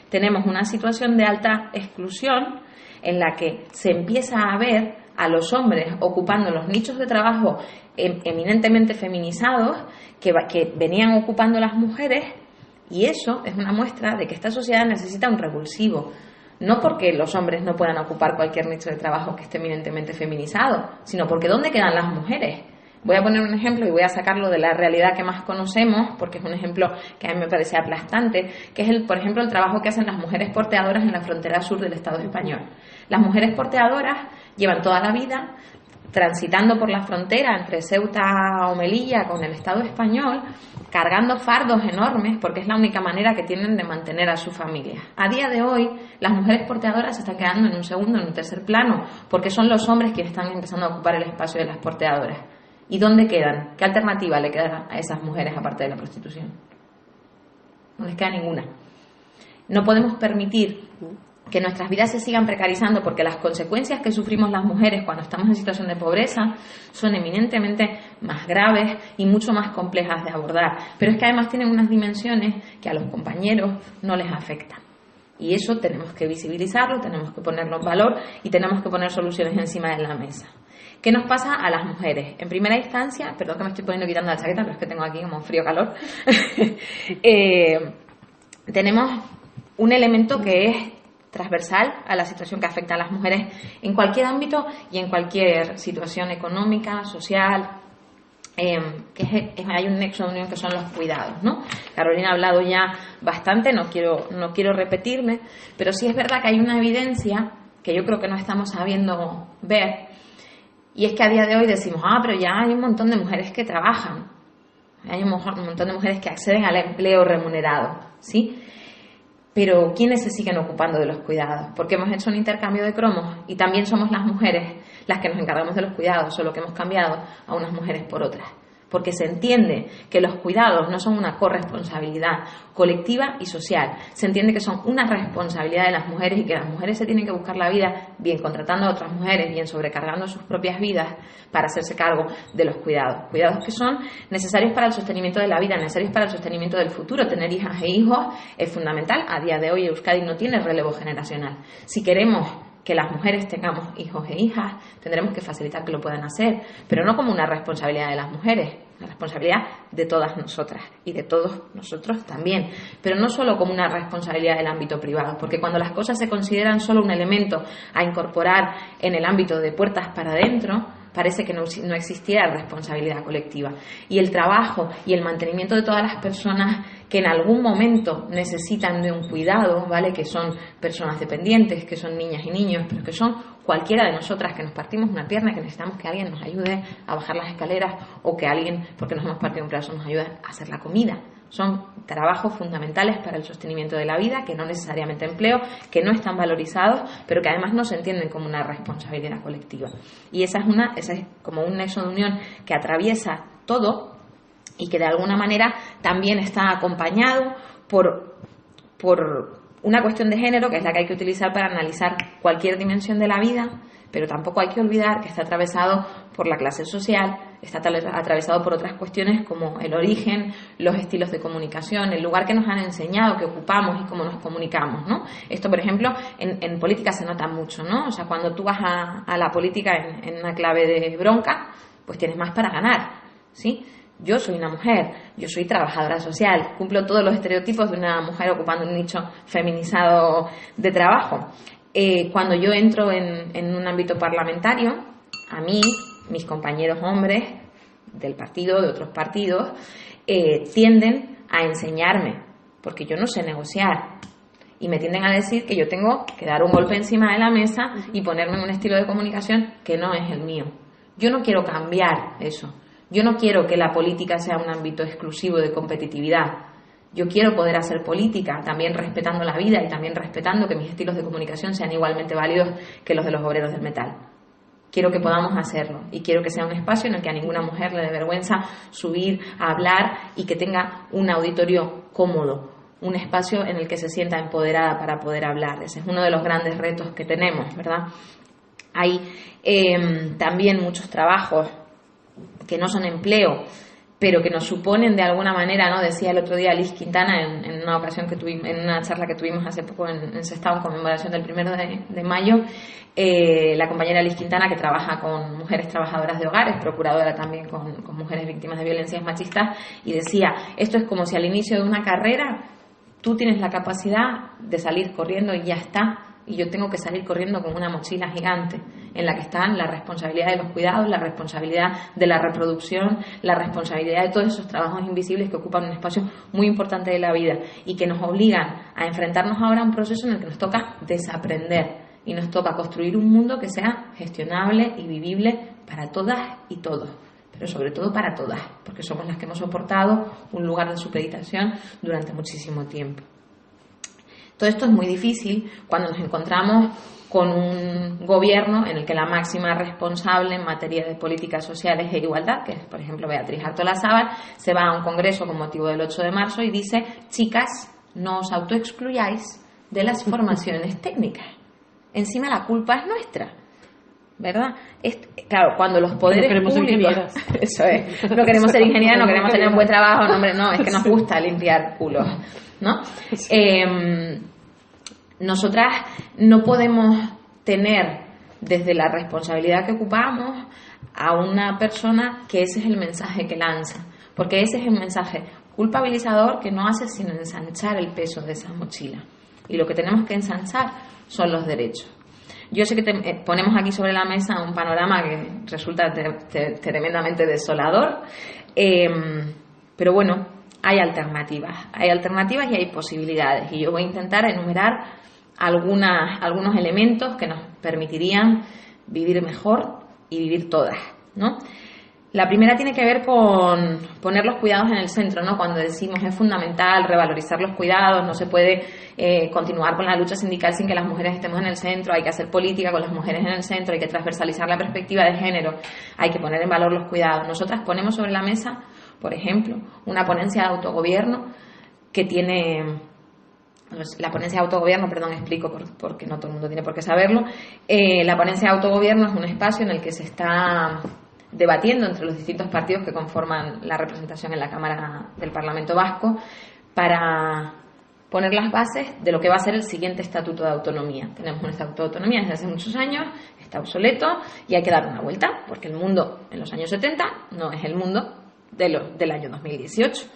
Tenemos una situación de alta exclusión en la que se empieza a ver a los hombres ocupando los nichos de trabajo eminentemente feminizados que venían ocupando las mujeres, y eso es una muestra de que esta sociedad necesita un revulsivo. No porque los hombres no puedan ocupar cualquier nicho de trabajo que esté eminentemente feminizado, sino porque ¿dónde quedan las mujeres? Voy a poner un ejemplo y voy a sacarlo de la realidad que más conocemos, porque es un ejemplo que a mí me parece aplastante, que es, por ejemplo, el trabajo que hacen las mujeres porteadoras en la frontera sur del Estado español. Las mujeres porteadoras llevan toda la vida transitando por la frontera entre Ceuta o Melilla con el Estado español, cargando fardos enormes, porque es la única manera que tienen de mantener a su familia. A día de hoy, las mujeres porteadoras se están quedando en un segundo, en un tercer plano, porque son los hombres quienes están empezando a ocupar el espacio de las porteadoras. ¿Y dónde quedan? ¿Qué alternativa le queda a esas mujeres aparte de la prostitución? No les queda ninguna. No podemos permitir que nuestras vidas se sigan precarizando, porque las consecuencias que sufrimos las mujeres cuando estamos en situación de pobreza son eminentemente más graves y mucho más complejas de abordar. Pero es que además tienen unas dimensiones que a los compañeros no les afectan. Y eso tenemos que visibilizarlo, tenemos que ponerlo en valor y tenemos que poner soluciones encima de la mesa. ¿Qué nos pasa a las mujeres? En primera instancia, perdón que me estoy quitando la chaqueta, pero es que tengo aquí como frío-calor, tenemos un elemento que es transversal a la situación que afecta a las mujeres en cualquier ámbito y en cualquier situación económica, social, hay un nexo de unión que son los cuidados, ¿no? Carolina ha hablado ya bastante, no quiero repetirme, pero sí es verdad que hay una evidencia que yo creo que no estamos sabiendo ver. Y es que a día de hoy decimos, pero ya hay un montón de mujeres que trabajan, hay un montón de mujeres que acceden al empleo remunerado, ¿sí? Pero ¿quiénes se siguen ocupando de los cuidados? Porque hemos hecho un intercambio de cromos y también somos las mujeres las que nos encargamos de los cuidados, solo que hemos cambiado a unas mujeres por otras. Porque se entiende que los cuidados no son una corresponsabilidad colectiva y social. Se entiende que son una responsabilidad de las mujeres y que las mujeres se tienen que buscar la vida, bien contratando a otras mujeres, bien sobrecargando sus propias vidas para hacerse cargo de los cuidados. Cuidados que son necesarios para el sostenimiento de la vida, necesarios para el sostenimiento del futuro. Tener hijas e hijos es fundamental. A día de hoy Euskadi no tiene relevo generacional. Si queremos que las mujeres tengamos hijos e hijas, tendremos que facilitar que lo puedan hacer, pero no como una responsabilidad de las mujeres, una responsabilidad de todas nosotras y de todos nosotros también, pero no solo como una responsabilidad del ámbito privado, porque cuando las cosas se consideran solo un elemento a incorporar en el ámbito de puertas para adentro, parece que no existiera responsabilidad colectiva. Y el trabajo y el mantenimiento de todas las personas que en algún momento necesitan de un cuidado, ¿vale? Que son personas dependientes, que son niñas y niños, pero que son cualquiera de nosotras que nos partimos una pierna, que necesitamos que alguien nos ayude a bajar las escaleras, o que alguien, porque nos hemos partido un brazo, nos ayude a hacer la comida. Son trabajos fundamentales para el sostenimiento de la vida, que no necesariamente empleo, que no están valorizados, pero que además no se entienden como una responsabilidad colectiva. Y esa es como un nexo de unión que atraviesa todo y que de alguna manera también está acompañado por una cuestión de género, que es la que hay que utilizar para analizar cualquier dimensión de la vida, pero tampoco hay que olvidar que está atravesado por la clase social, está atravesado por otras cuestiones como el origen, los estilos de comunicación, el lugar que nos han enseñado, que ocupamos y cómo nos comunicamos, ¿no? Esto, por ejemplo, en política se nota mucho, ¿no? O sea, cuando tú vas a la política en una clave de bronca, pues tienes más para ganar, ¿sí? Yo soy una mujer, yo soy trabajadora social, cumplo todos los estereotipos de una mujer ocupando un nicho feminizado de trabajo. Cuando yo entro en un ámbito parlamentario, a mí, mis compañeros hombres del partido, de otros partidos, tienden a enseñarme, porque yo no sé negociar, y me tienden a decir que yo tengo que dar un golpe encima de la mesa y ponerme en un estilo de comunicación que no es el mío. Yo no quiero cambiar eso. Yo no quiero que la política sea un ámbito exclusivo de competitividad. Yo quiero poder hacer política también respetando la vida y también respetando que mis estilos de comunicación sean igualmente válidos que los de los obreros del metal. Quiero que podamos hacerlo y quiero que sea un espacio en el que a ninguna mujer le dé vergüenza subir a hablar y que tenga un auditorio cómodo, un espacio en el que se sienta empoderada para poder hablar. Ese es uno de los grandes retos que tenemos, ¿verdad? Hay también muchos trabajos que no son empleo, pero que nos suponen de alguna manera, ¿no? Decía el otro día Liz Quintana en una ocasión que tuvimos, en una charla que tuvimos hace poco en Sestao en conmemoración del 1 de mayo, la compañera Liz Quintana, que trabaja con mujeres trabajadoras de hogares, procuradora también con mujeres víctimas de violencias machistas, y decía, esto es como si al inicio de una carrera tú tienes la capacidad de salir corriendo y ya está, y yo tengo que salir corriendo con una mochila gigante en la que están la responsabilidad de los cuidados, la responsabilidad de la reproducción, la responsabilidad de todos esos trabajos invisibles que ocupan un espacio muy importante de la vida y que nos obligan a enfrentarnos ahora a un proceso en el que nos toca desaprender y nos toca construir un mundo que sea gestionable y vivible para todas y todos, pero sobre todo para todas, porque somos las que hemos soportado un lugar de supeditación durante muchísimo tiempo. Todo esto es muy difícil cuando nos encontramos con un gobierno en el que la máxima responsable en materia de políticas sociales e igualdad, que es, por ejemplo, Beatriz Artolazabal, se va a un congreso con motivo del 8 de marzo y dice, chicas, no os autoexcluyáis de las formaciones técnicas. Encima la culpa es nuestra, ¿verdad? Claro, cuando los poderes públicos... Eso es, no queremos ser ingenieras, no queremos tener un buen trabajo, no, hombre, no, es que nos gusta limpiar culos, ¿no? Nosotras no podemos tener desde la responsabilidad que ocupamos a una persona que ese es el mensaje que lanza, porque ese es el mensaje culpabilizador que no hace sino ensanchar el peso de esa mochila, y lo que tenemos que ensanchar son los derechos. Yo sé que ponemos aquí sobre la mesa un panorama que resulta tremendamente desolador, pero bueno, hay alternativas y hay posibilidades, y yo voy a intentar enumerar algunos elementos que nos permitirían vivir mejor y vivir todas, ¿no? La primera tiene que ver con poner los cuidados en el centro, ¿no? Cuando decimos es fundamental revalorizar los cuidados, no se puede continuar con la lucha sindical sin que las mujeres estemos en el centro, hay que hacer política con las mujeres en el centro, hay que transversalizar la perspectiva de género, hay que poner en valor los cuidados. Nosotras ponemos sobre la mesa, por ejemplo, una ponencia de autogobierno que tiene... La ponencia de autogobierno, explico porque no todo el mundo tiene por qué saberlo. La ponencia de autogobierno es un espacio en el que se está debatiendo entre los distintos partidos que conforman la representación en la Cámara del Parlamento Vasco para poner las bases de lo que va a ser el siguiente Estatuto de Autonomía. Tenemos un Estatuto de Autonomía desde hace muchos años, está obsoleto y hay que dar una vuelta, porque el mundo en los años 70 no es el mundo del año 2018.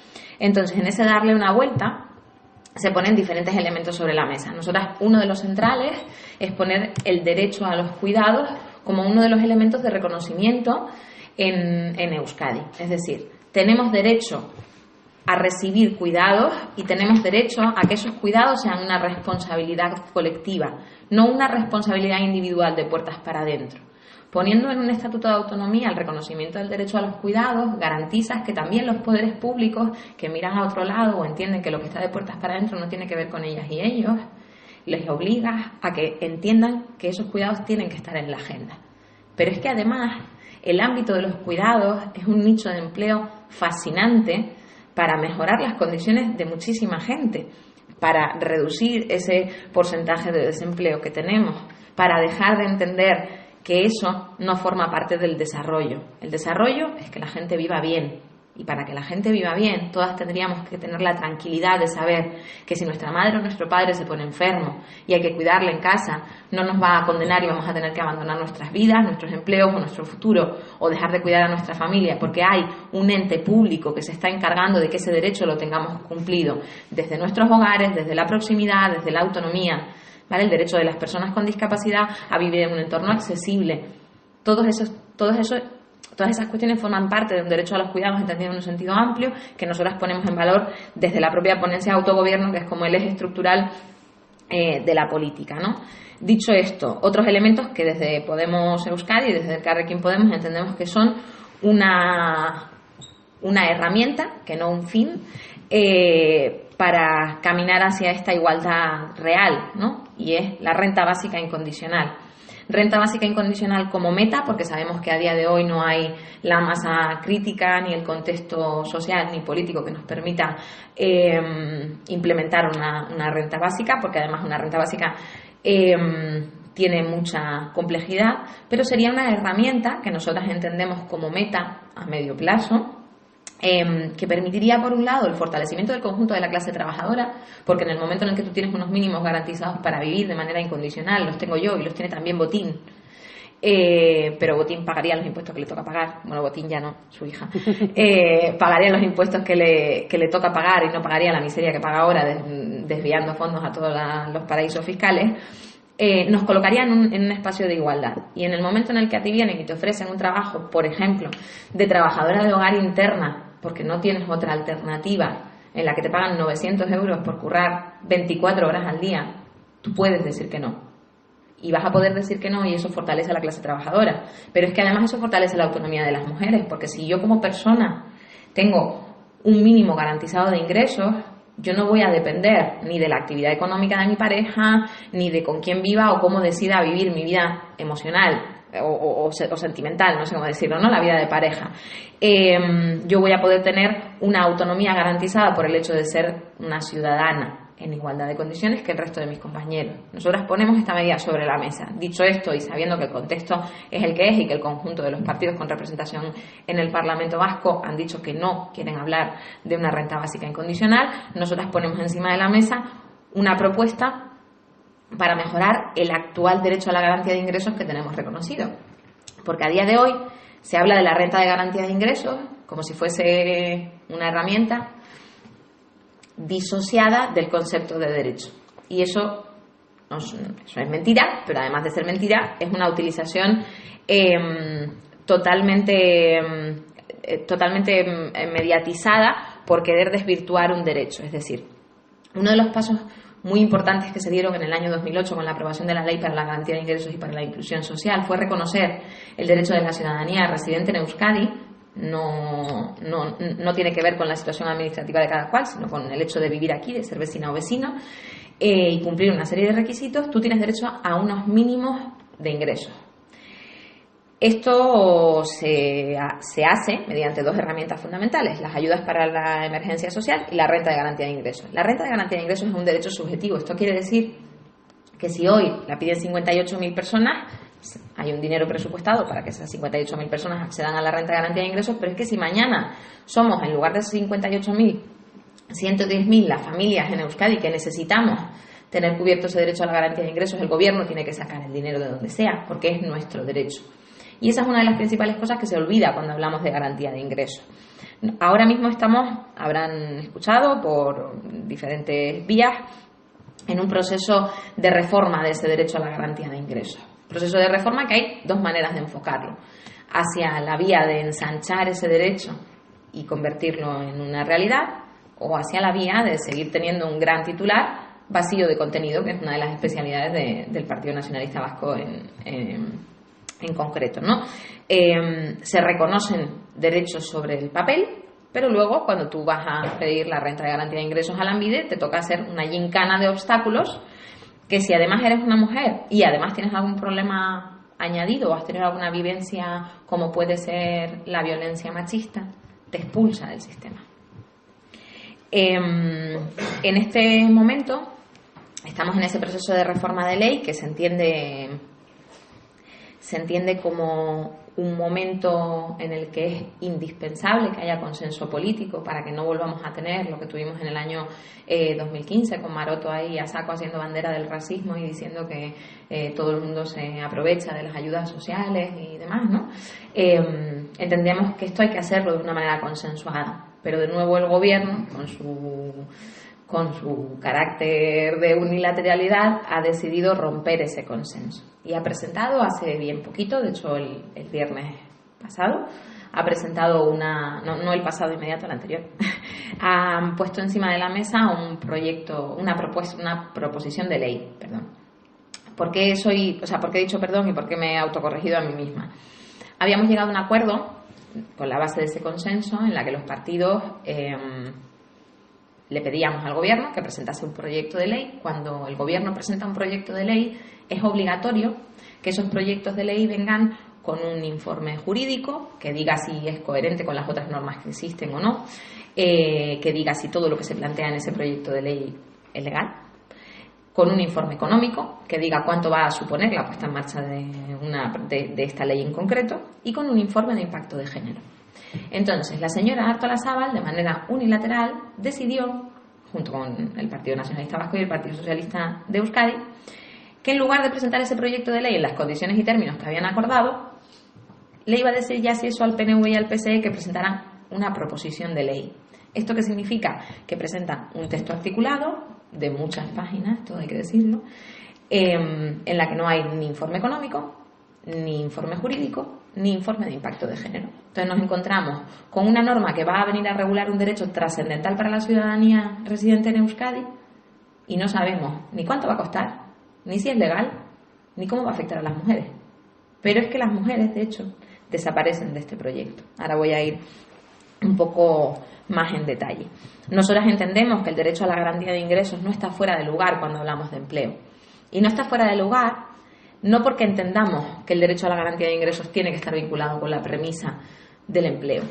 Entonces, en ese darle una vuelta, se ponen diferentes elementos sobre la mesa. Nosotras, uno de los centrales es poner el derecho a los cuidados como uno de los elementos de reconocimiento en Euskadi. Es decir, tenemos derecho a recibir cuidados y tenemos derecho a que esos cuidados sean una responsabilidad colectiva, no una responsabilidad individual de puertas para adentro. Poniendo en un Estatuto de Autonomía el reconocimiento del derecho a los cuidados, garantizas que también los poderes públicos que miran a otro lado o entienden que lo que está de puertas para adentro no tiene que ver con ellas y ellos, les obligas a que entiendan que esos cuidados tienen que estar en la agenda. Pero es que además el ámbito de los cuidados es un nicho de empleo fascinante para mejorar las condiciones de muchísima gente, para reducir ese porcentaje de desempleo que tenemos, para dejar de entender que eso no forma parte del desarrollo. El desarrollo es que la gente viva bien, y para que la gente viva bien, todas tendríamos que tener la tranquilidad de saber que si nuestra madre o nuestro padre se pone enfermo y hay que cuidarle en casa, no nos va a condenar y vamos a tener que abandonar nuestras vidas, nuestros empleos o nuestro futuro, o dejar de cuidar a nuestra familia, porque hay un ente público que se está encargando de que ese derecho lo tengamos cumplido desde nuestros hogares, desde la proximidad, desde la autonomía, ¿vale? El derecho de las personas con discapacidad a vivir en un entorno accesible. Todas esas cuestiones forman parte de un derecho a los cuidados entendido en un sentido amplio que nosotras ponemos en valor desde la propia ponencia de autogobierno, que es como el eje estructural de la política, ¿no? Dicho esto, otros elementos que desde Podemos Euskadi y desde el Elkarrekin Podemos entendemos que son una herramienta, que no un fin, para caminar hacia esta igualdad real, ¿no? Y es la renta básica incondicional. Renta básica incondicional como meta, porque sabemos que a día de hoy no hay la masa crítica, ni el contexto social ni político que nos permita implementar una renta básica, porque además una renta básica tiene mucha complejidad, pero sería una herramienta que nosotras entendemos como meta a medio plazo, que permitiría, por un lado, el fortalecimiento del conjunto de la clase trabajadora, porque en el momento en el que tú tienes unos mínimos garantizados para vivir de manera incondicional, los tengo yo y los tiene también Botín, pero Botín pagaría los impuestos que le toca pagar, bueno, Botín ya no, su hija, pagaría los impuestos que le toca pagar y no pagaría la miseria que paga ahora desviando fondos a todos los paraísos fiscales. Nos colocarían en un espacio de igualdad, y en el momento en el que a ti vienen y te ofrecen un trabajo, por ejemplo, de trabajadora de hogar interna, porque no tienes otra alternativa, en la que te pagan 900 euros por currar 24 horas al día, tú puedes decir que no. Y vas a poder decir que no, y eso fortalece a la clase trabajadora. Pero es que además eso fortalece la autonomía de las mujeres, porque si yo como persona tengo un mínimo garantizado de ingresos, yo no voy a depender ni de la actividad económica de mi pareja, ni de con quién viva o cómo decida vivir mi vida emocional o sentimental, no sé cómo decirlo, ¿no? La vida de pareja. Yo voy a poder tener una autonomía garantizada por el hecho de ser una ciudadana en igualdad de condiciones que el resto de mis compañeros. Nosotras ponemos esta medida sobre la mesa. Dicho esto, y sabiendo que el contexto es el que es y que el conjunto de los partidos con representación en el Parlamento Vasco han dicho que no quieren hablar de una renta básica incondicional, nosotras ponemos encima de la mesa una propuesta para mejorar el actual derecho a la garantía de ingresos que tenemos reconocido. Porque a día de hoy se habla de la renta de garantía de ingresos como si fuese una herramienta disociada del concepto de derecho. Y eso es mentira, pero además de ser mentira, es una utilización totalmente mediatizada por querer desvirtuar un derecho. Es decir, uno de los pasos muy importantes que se dieron en el año 2008 con la aprobación de la Ley para la Garantía de Ingresos y para la Inclusión Social fue reconocer el derecho de la ciudadanía residente en Euskadi. No tiene que ver con la situación administrativa de cada cual, sino con el hecho de vivir aquí, de ser vecina o vecino, y cumplir una serie de requisitos. Tú tienes derecho a unos mínimos de ingresos. Esto se hace mediante dos herramientas fundamentales: las ayudas para la emergencia social y la renta de garantía de ingresos. La renta de garantía de ingresos es un derecho subjetivo. Esto quiere decir que si hoy la piden 58.000 personas, hay un dinero presupuestado para que esas 58.000 personas accedan a la renta de garantía de ingresos, pero es que si mañana somos, en lugar de 58.000, 110.000 las familias en Euskadi que necesitamos tener cubierto ese derecho a la garantía de ingresos, el gobierno tiene que sacar el dinero de donde sea, porque es nuestro derecho. Y esa es una de las principales cosas que se olvida cuando hablamos de garantía de ingresos. Ahora mismo habrán escuchado por diferentes vías, en un proceso de reforma de ese derecho a la garantía de ingresos. Proceso de reforma que hay dos maneras de enfocarlo: hacia la vía de ensanchar ese derecho y convertirlo en una realidad, o hacia la vía de seguir teniendo un gran titular vacío de contenido, que es una de las especialidades del Partido Nacionalista Vasco en concreto, ¿no? Se reconocen derechos sobre el papel, pero luego cuando tú vas a pedir la renta de garantía de ingresos a Lanbide te toca hacer una gincana de obstáculos que, si además eres una mujer y además tienes algún problema añadido o has tenido alguna vivencia como puede ser la violencia machista, te expulsa del sistema. En este momento estamos en ese proceso de reforma de ley que se entiende como un momento en el que es indispensable que haya consenso político para que no volvamos a tener lo que tuvimos en el año 2015 con Maroto ahí a saco haciendo bandera del racismo y diciendo que todo el mundo se aprovecha de las ayudas sociales y demás, ¿no? Entendemos que esto hay que hacerlo de una manera consensuada, pero de nuevo el gobierno con su carácter de unilateralidad ha decidido romper ese consenso y ha presentado hace bien poquito, de hecho el viernes pasado, ha presentado no el pasado inmediato, el anterior, ha puesto encima de la mesa un proyecto, una proposición de ley, perdón. ¿Por qué he dicho perdón y por qué me he autocorregido a mí misma? Habíamos llegado a un acuerdo con la base de ese consenso en la que los partidos le pedíamos al gobierno que presentase un proyecto de ley. Cuando el gobierno presenta un proyecto de ley, es obligatorio que esos proyectos de ley vengan con un informe jurídico que diga si es coherente con las otras normas que existen o no, que diga si todo lo que se plantea en ese proyecto de ley es legal, con un informe económico que diga cuánto va a suponer la puesta en marcha de esta ley en concreto y con un informe de impacto de género. Entonces, la señora Artolazabal, de manera unilateral, decidió, junto con el Partido Nacionalista Vasco y el Partido Socialista de Euskadi, que en lugar de presentar ese proyecto de ley en las condiciones y términos que habían acordado, le iba a decir ya si eso al PNV y al PSE que presentaran una proposición de ley. ¿Esto qué significa? Que presentan un texto articulado de muchas páginas, todo hay que decirlo, en la que no hay ni informe económico, ni informe jurídico, ni informe de impacto de género. Entonces nos encontramos con una norma que va a venir a regular un derecho trascendental para la ciudadanía residente en Euskadi y no sabemos ni cuánto va a costar, ni si es legal, ni cómo va a afectar a las mujeres. Pero es que las mujeres, de hecho, desaparecen de este proyecto. Ahora voy a ir un poco más en detalle. Nosotras entendemos que el derecho a la garantía de ingresos no está fuera de lugar cuando hablamos de empleo. Y no está fuera de lugar no porque entendamos que el derecho a la garantía de ingresos tiene que estar vinculado con la premisa del empleo.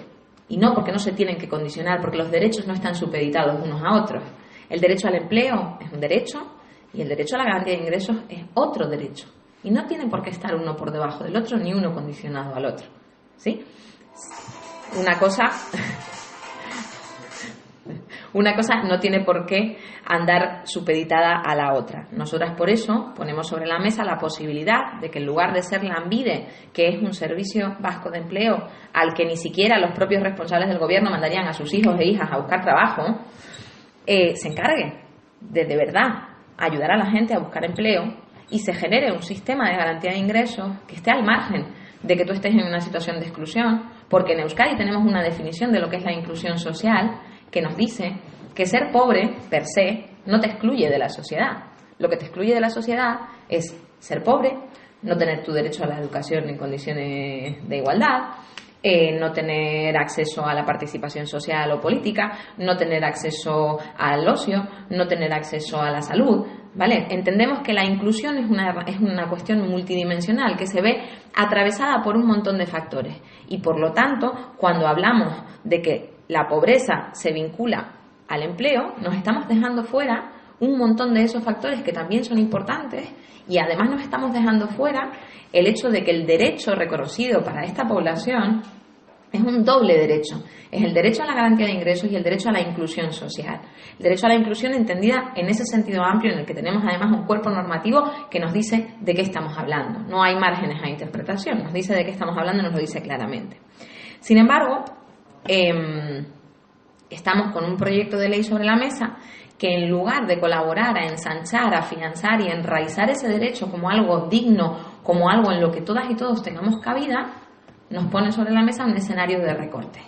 Y no porque no se tienen que condicionar, porque los derechos no están supeditados unos a otros. El derecho al empleo es un derecho y el derecho a la garantía de ingresos es otro derecho. Y no tienen por qué estar uno por debajo del otro ni uno condicionado al otro. ¿Sí? Una cosa no tiene por qué andar supeditada a la otra. Nosotras por eso ponemos sobre la mesa la posibilidad de que en lugar de ser Lanbide, que es un servicio vasco de empleo al que ni siquiera los propios responsables del gobierno mandarían a sus hijos e hijas a buscar trabajo, se encargue de verdad ayudar a la gente a buscar empleo y se genere un sistema de garantía de ingresos que esté al margen de que tú estés en una situación de exclusión, porque en Euskadi tenemos una definición de lo que es la inclusión social que nos dice que ser pobre, per se, no te excluye de la sociedad. Lo que te excluye de la sociedad es ser pobre, no tener tu derecho a la educación en condiciones de igualdad, no tener acceso a la participación social o política, no tener acceso al ocio, no tener acceso a la salud, ¿vale? Entendemos que la inclusión es una cuestión multidimensional que se ve atravesada por un montón de factores y, por lo tanto, cuando hablamos de que la pobreza se vincula al empleo, nos estamos dejando fuera un montón de esos factores que también son importantes y además nos estamos dejando fuera el hecho de que el derecho reconocido para esta población es un doble derecho. Es el derecho a la garantía de ingresos y el derecho a la inclusión social. El derecho a la inclusión entendida en ese sentido amplio en el que tenemos además un cuerpo normativo que nos dice de qué estamos hablando. No hay márgenes a interpretación, nos dice de qué estamos hablando y nos lo dice claramente. Sin embargo, estamos con un proyecto de ley sobre la mesa que en lugar de colaborar a ensanchar, a afianzar y enraizar ese derecho como algo digno, como algo en lo que todas y todos tengamos cabida, nos pone sobre la mesa un escenario de recorte.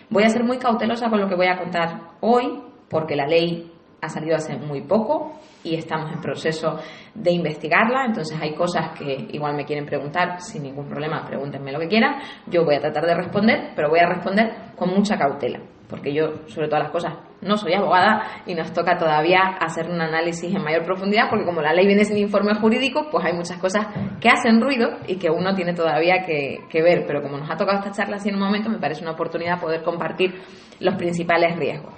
Voy a ser muy cautelosa con lo que voy a contar hoy, porque la ley ha salido hace muy poco y estamos en proceso de investigarla, entonces hay cosas que igual me quieren preguntar, sin ningún problema, pregúntenme lo que quieran, yo voy a tratar de responder, pero voy a responder con mucha cautela, porque yo, sobre todas las cosas, no soy abogada y nos toca todavía hacer un análisis en mayor profundidad, porque como la ley viene sin informe jurídico, pues hay muchas cosas que hacen ruido y que uno tiene todavía que ver, pero como nos ha tocado esta charla así en un momento, me parece una oportunidad poder compartir los principales riesgos.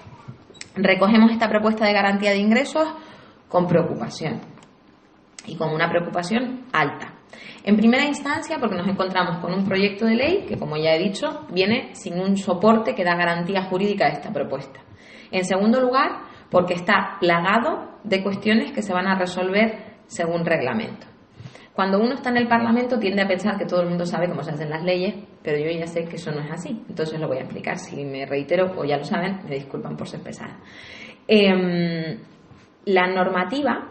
Recogemos esta propuesta de garantía de ingresos con preocupación y con una preocupación alta. En primera instancia, porque nos encontramos con un proyecto de ley que, como ya he dicho, viene sin un soporte que da garantía jurídica a esta propuesta. En segundo lugar, porque está plagado de cuestiones que se van a resolver según reglamento. Cuando uno está en el Parlamento tiende a pensar que todo el mundo sabe cómo se hacen las leyes, pero yo ya sé que eso no es así, entonces lo voy a explicar. Si me reitero o ya lo saben, me disculpan por ser pesada. La normativa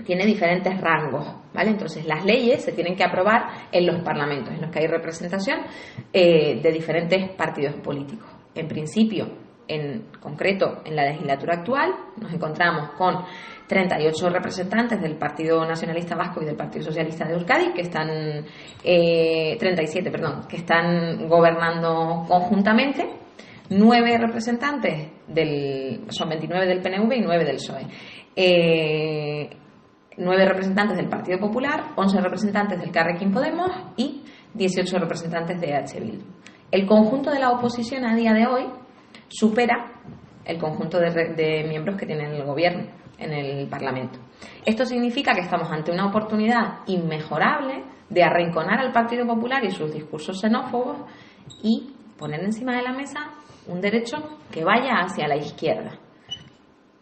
tiene diferentes rangos, ¿vale? Entonces las leyes se tienen que aprobar en los parlamentos, en los que hay representación de diferentes partidos políticos. En principio, en concreto, en la legislatura actual, nos encontramos con 38 representantes del Partido Nacionalista Vasco y del Partido Socialista de Euskadi, que están 37, perdón, que están gobernando conjuntamente, 9 representantes son 29 del PNV y 9 del PSOE. 9 representantes del Partido Popular, 11 representantes del Carrequín Podemos y 18 representantes de EH Bildu. El conjunto de la oposición a día de hoy supera el conjunto de miembros que tiene el gobierno en el Parlamento. Esto significa que estamos ante una oportunidad inmejorable de arrinconar al Partido Popular y sus discursos xenófobos y poner encima de la mesa un derecho que vaya hacia la izquierda.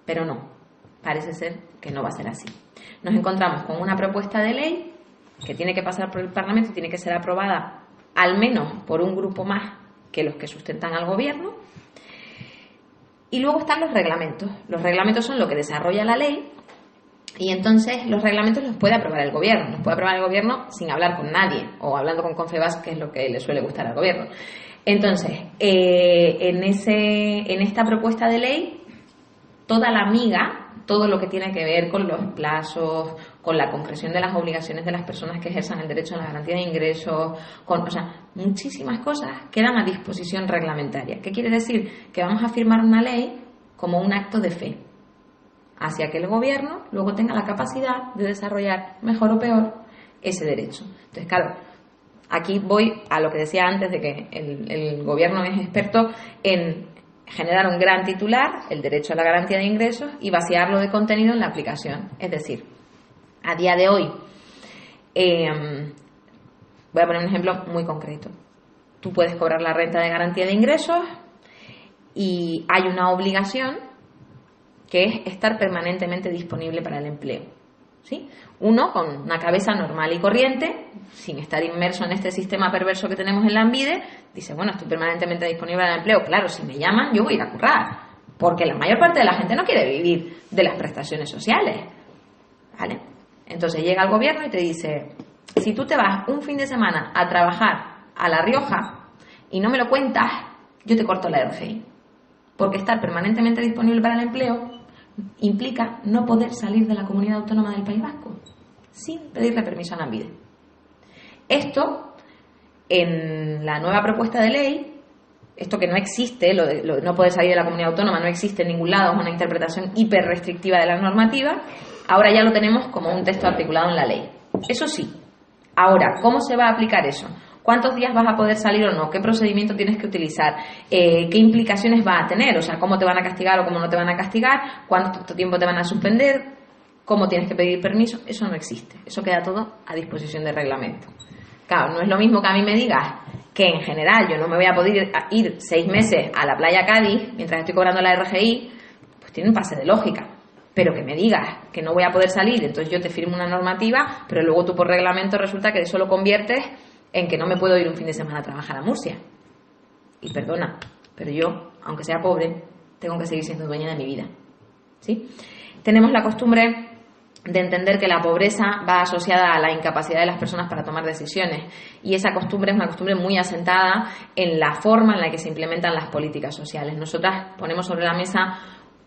Pero no, parece ser que no va a ser así. Nos encontramos con una propuesta de ley que tiene que pasar por el Parlamento y tiene que ser aprobada al menos por un grupo más que los que sustentan al gobierno. Y luego están los reglamentos. Los reglamentos son lo que desarrolla la ley y entonces los reglamentos los puede aprobar el gobierno. Los puede aprobar el gobierno sin hablar con nadie o hablando con Confebask, que es lo que le suele gustar al gobierno. Entonces, en esta propuesta de ley, toda la miga, todo lo que tiene que ver con los plazos, con la concreción de las obligaciones de las personas que ejerzan el derecho a la garantía de ingresos, muchísimas cosas quedan a disposición reglamentaria. ¿Qué quiere decir? Que vamos a firmar una ley como un acto de fe hacia que el gobierno luego tenga la capacidad de desarrollar, mejor o peor, ese derecho. Entonces, claro, aquí voy a lo que decía antes de que el gobierno es experto en generar un gran titular, el derecho a la garantía de ingresos, y vaciarlo de contenido en la aplicación. Es decir, a día de hoy, voy a poner un ejemplo muy concreto. Tú puedes cobrar la renta de garantía de ingresos y hay una obligación que es estar permanentemente disponible para el empleo, ¿sí? Uno, con una cabeza normal y corriente, sin estar inmerso en este sistema perverso que tenemos en la ANVIDE, dice, bueno, estoy permanentemente disponible para el empleo. Claro, si me llaman, yo voy a ir a currar, porque la mayor parte de la gente no quiere vivir de las prestaciones sociales, ¿vale? Entonces llega el gobierno y te dice, si tú te vas un fin de semana a trabajar a La Rioja y no me lo cuentas, yo te corto la RGI, porque estar permanentemente disponible para el empleo implica no poder salir de la comunidad autónoma del País Vasco sin pedirle permiso a la ANVIDE. Esto, en la nueva propuesta de ley, esto que no existe, lo de no poder salir de la comunidad autónoma, no existe en ningún lado, es una interpretación hiper restrictiva de la normativa, ahora ya lo tenemos como un texto articulado en la ley. Eso sí. Ahora, ¿cómo se va a aplicar eso? ¿Cuántos días vas a poder salir o no? ¿Qué procedimiento tienes que utilizar? ¿Qué implicaciones va a tener? O sea, ¿cómo te van a castigar o cómo no te van a castigar? ¿Cuánto tiempo te van a suspender? ¿Cómo tienes que pedir permiso? Eso no existe. Eso queda todo a disposición del reglamento. Claro, no es lo mismo que a mí me digas que en general yo no me voy a poder ir 6 meses a la playa Cádiz mientras estoy cobrando la RGI, pues tiene un pase de lógica. Pero que me digas que no voy a poder salir, entonces yo te firmo una normativa, pero luego tú por reglamento resulta que eso lo conviertes en que no me puedo ir un fin de semana a trabajar a Murcia. Y perdona, pero yo, aunque sea pobre, tengo que seguir siendo dueña de mi vida, ¿sí? Tenemos la costumbre de entender que la pobreza va asociada a la incapacidad de las personas para tomar decisiones, y esa costumbre es una costumbre muy asentada en la forma en la que se implementan las políticas sociales. Nosotras ponemos sobre la mesa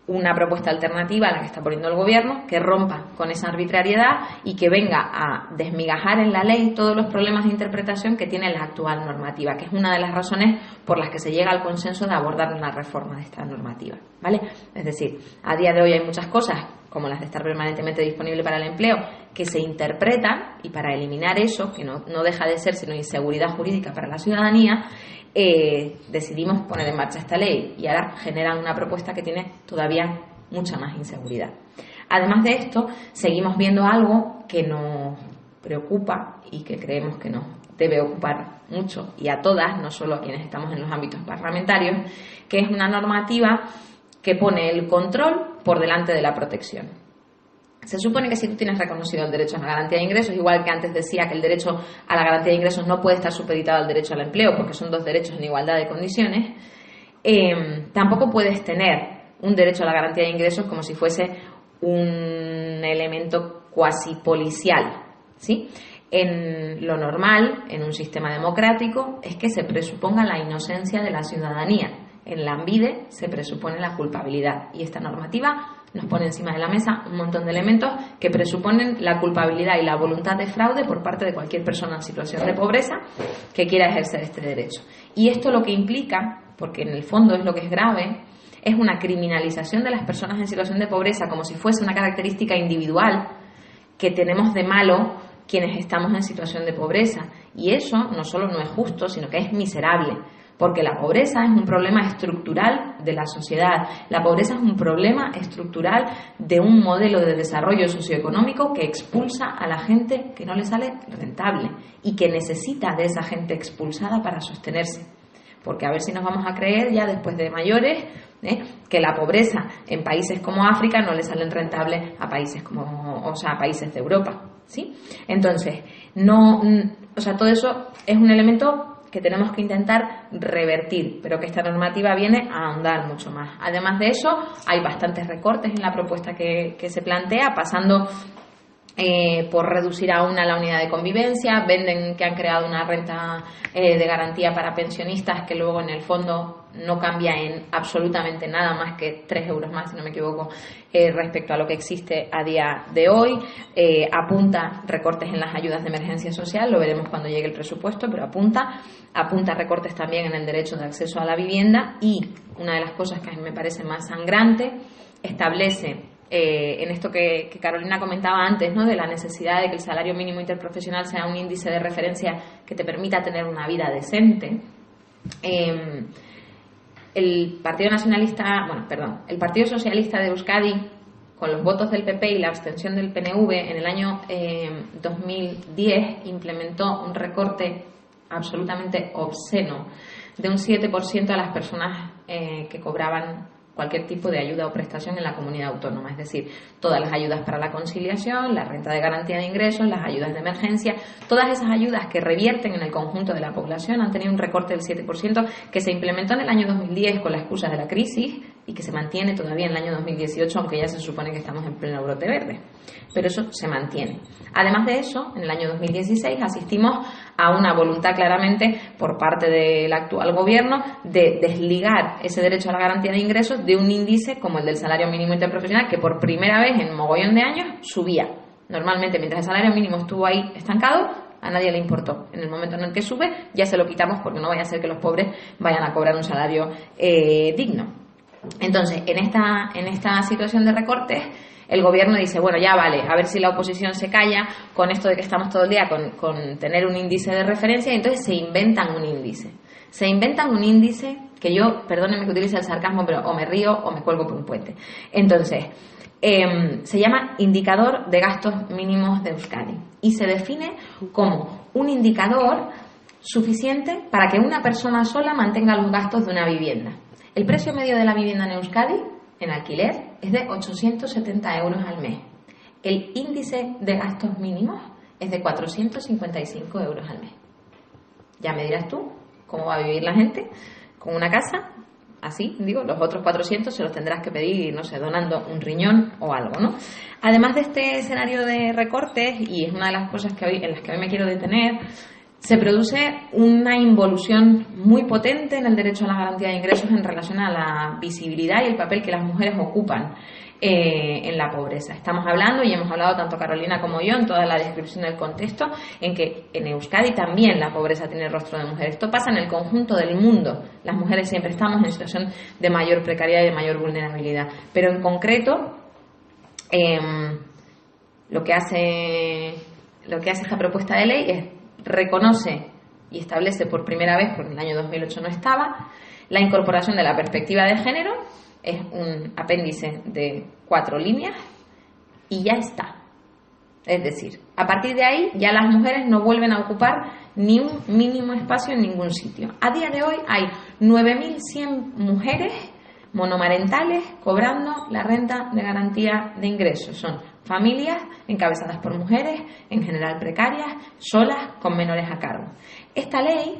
una propuesta alternativa a la que está poniendo el gobierno, que rompa con esa arbitrariedad y que venga a desmigajar en la ley todos los problemas de interpretación que tiene la actual normativa, que es una de las razones por las que se llega al consenso de abordar una reforma de esta normativa, ¿vale? Es decir, a día de hoy hay muchas cosas, como las de estar permanentemente disponible para el empleo, que se interpretan, y para eliminar eso, que no deja de ser sino inseguridad jurídica para la ciudadanía, decidimos poner en marcha esta ley, y ahora generan una propuesta que tiene todavía mucha más inseguridad. Además de esto, seguimos viendo algo que nos preocupa y que creemos que nos debe ocupar mucho y a todas, no solo a quienes estamos en los ámbitos parlamentarios, que es una normativa que pone el control por delante de la protección. Se supone que si tú tienes reconocido el derecho a la garantía de ingresos, igual que antes decía que el derecho a la garantía de ingresos no puede estar supeditado al derecho al empleo porque son dos derechos en igualdad de condiciones, tampoco puedes tener un derecho a la garantía de ingresos como si fuese un elemento cuasi policial, ¿sí? En lo normal, en un sistema democrático, es que se presuponga la inocencia de la ciudadanía. En la ANVIDE se presupone la culpabilidad y esta normativa nos pone encima de la mesa un montón de elementos que presuponen la culpabilidad y la voluntad de fraude por parte de cualquier persona en situación de pobreza que quiera ejercer este derecho. Y esto lo que implica, porque en el fondo es lo que es grave, es una criminalización de las personas en situación de pobreza como si fuese una característica individual que tenemos de malo quienes estamos en situación de pobreza. Y eso no solo no es justo, sino que es miserable. Porque la pobreza es un problema estructural de la sociedad. La pobreza es un problema estructural de un modelo de desarrollo socioeconómico que expulsa a la gente que no le sale rentable y que necesita de esa gente expulsada para sostenerse. Porque a ver si nos vamos a creer ya después de mayores que la pobreza en países como África no le salen rentable a países a países de Europa, ¿sí? Entonces, todo eso es un elemento que tenemos que intentar revertir, pero que esta normativa viene a ahondar mucho más. Además de eso, hay bastantes recortes en la propuesta que se plantea, pasando por reducir aún la unidad de convivencia. Venden que han creado una renta de garantía para pensionistas que luego en el fondo no cambia en absolutamente nada más que 3 euros más, si no me equivoco, respecto a lo que existe a día de hoy. Apunta recortes en las ayudas de emergencia social, lo veremos cuando llegue el presupuesto, pero apunta recortes también en el derecho de acceso a la vivienda y, una de las cosas que a mí me parece más sangrante, establece en esto que Carolina comentaba antes, ¿no?, de la necesidad de que el salario mínimo interprofesional sea un índice de referencia que te permita tener una vida decente. El Partido Socialista de Euskadi, con los votos del PP y la abstención del PNV, en el año 2010 implementó un recorte absolutamente obsceno de un 7% a las personas que cobraban cualquier tipo de ayuda o prestación en la comunidad autónoma, es decir, todas las ayudas para la conciliación, la renta de garantía de ingresos, las ayudas de emergencia, todas esas ayudas que revierten en el conjunto de la población han tenido un recorte del 7% que se implementó en el año 2010 con la excusa de la crisis y que se mantiene todavía en el año 2018, aunque ya se supone que estamos en pleno brote verde. Pero eso se mantiene. Además de eso, en el año 2016 asistimos a una voluntad claramente por parte del actual gobierno de desligar ese derecho a la garantía de ingresos de un índice como el del salario mínimo interprofesional, que por primera vez en mogollón de años subía. Normalmente, mientras el salario mínimo estuvo ahí estancado, a nadie le importó. En el momento en el que sube, ya se lo quitamos porque no vaya a ser que los pobres vayan a cobrar un salario digno. Entonces, en esta situación de recortes, el gobierno dice, bueno, ya vale, a ver si la oposición se calla con esto de que estamos todo el día con tener un índice de referencia, y entonces se inventan un índice. Se inventan un índice que yo, perdónenme que utilice el sarcasmo, pero o me río o me cuelgo por un puente. Entonces, se llama Indicador de Gastos Mínimos de Euskadi y se define como un indicador suficiente para que una persona sola mantenga los gastos de una vivienda. El precio medio de la vivienda en Euskadi, en alquiler, es de 870 euros al mes. El índice de gastos mínimos es de 455 euros al mes. Ya me dirás tú cómo va a vivir la gente con una casa así, los otros 400 se los tendrás que pedir, no sé, donando un riñón o algo, ¿no? Además de este escenario de recortes, y es una de las cosas en las que hoy me quiero detener, se produce una involución muy potente en el derecho a la garantía de ingresos en relación a la visibilidad y el papel que las mujeres ocupan en la pobreza. Estamos hablando, y hemos hablado tanto Carolina como yo en toda la descripción del contexto, en que en Euskadi también la pobreza tiene rostro de mujer. Esto pasa en el conjunto del mundo. Las mujeres siempre estamos en situación de mayor precariedad y de mayor vulnerabilidad. Pero en concreto, lo que hace esta propuesta de ley es reconoce y establece por primera vez, porque en el año 2008 no estaba, la incorporación de la perspectiva de género. Es un apéndice de 4 líneas y ya está. Es decir, a partir de ahí ya las mujeres no vuelven a ocupar ni un mínimo espacio en ningún sitio. A día de hoy hay 9.100 mujeres monomarentales cobrando la renta de garantía de ingresos. Son familias encabezadas por mujeres, en general precarias, solas, con menores a cargo. Esta ley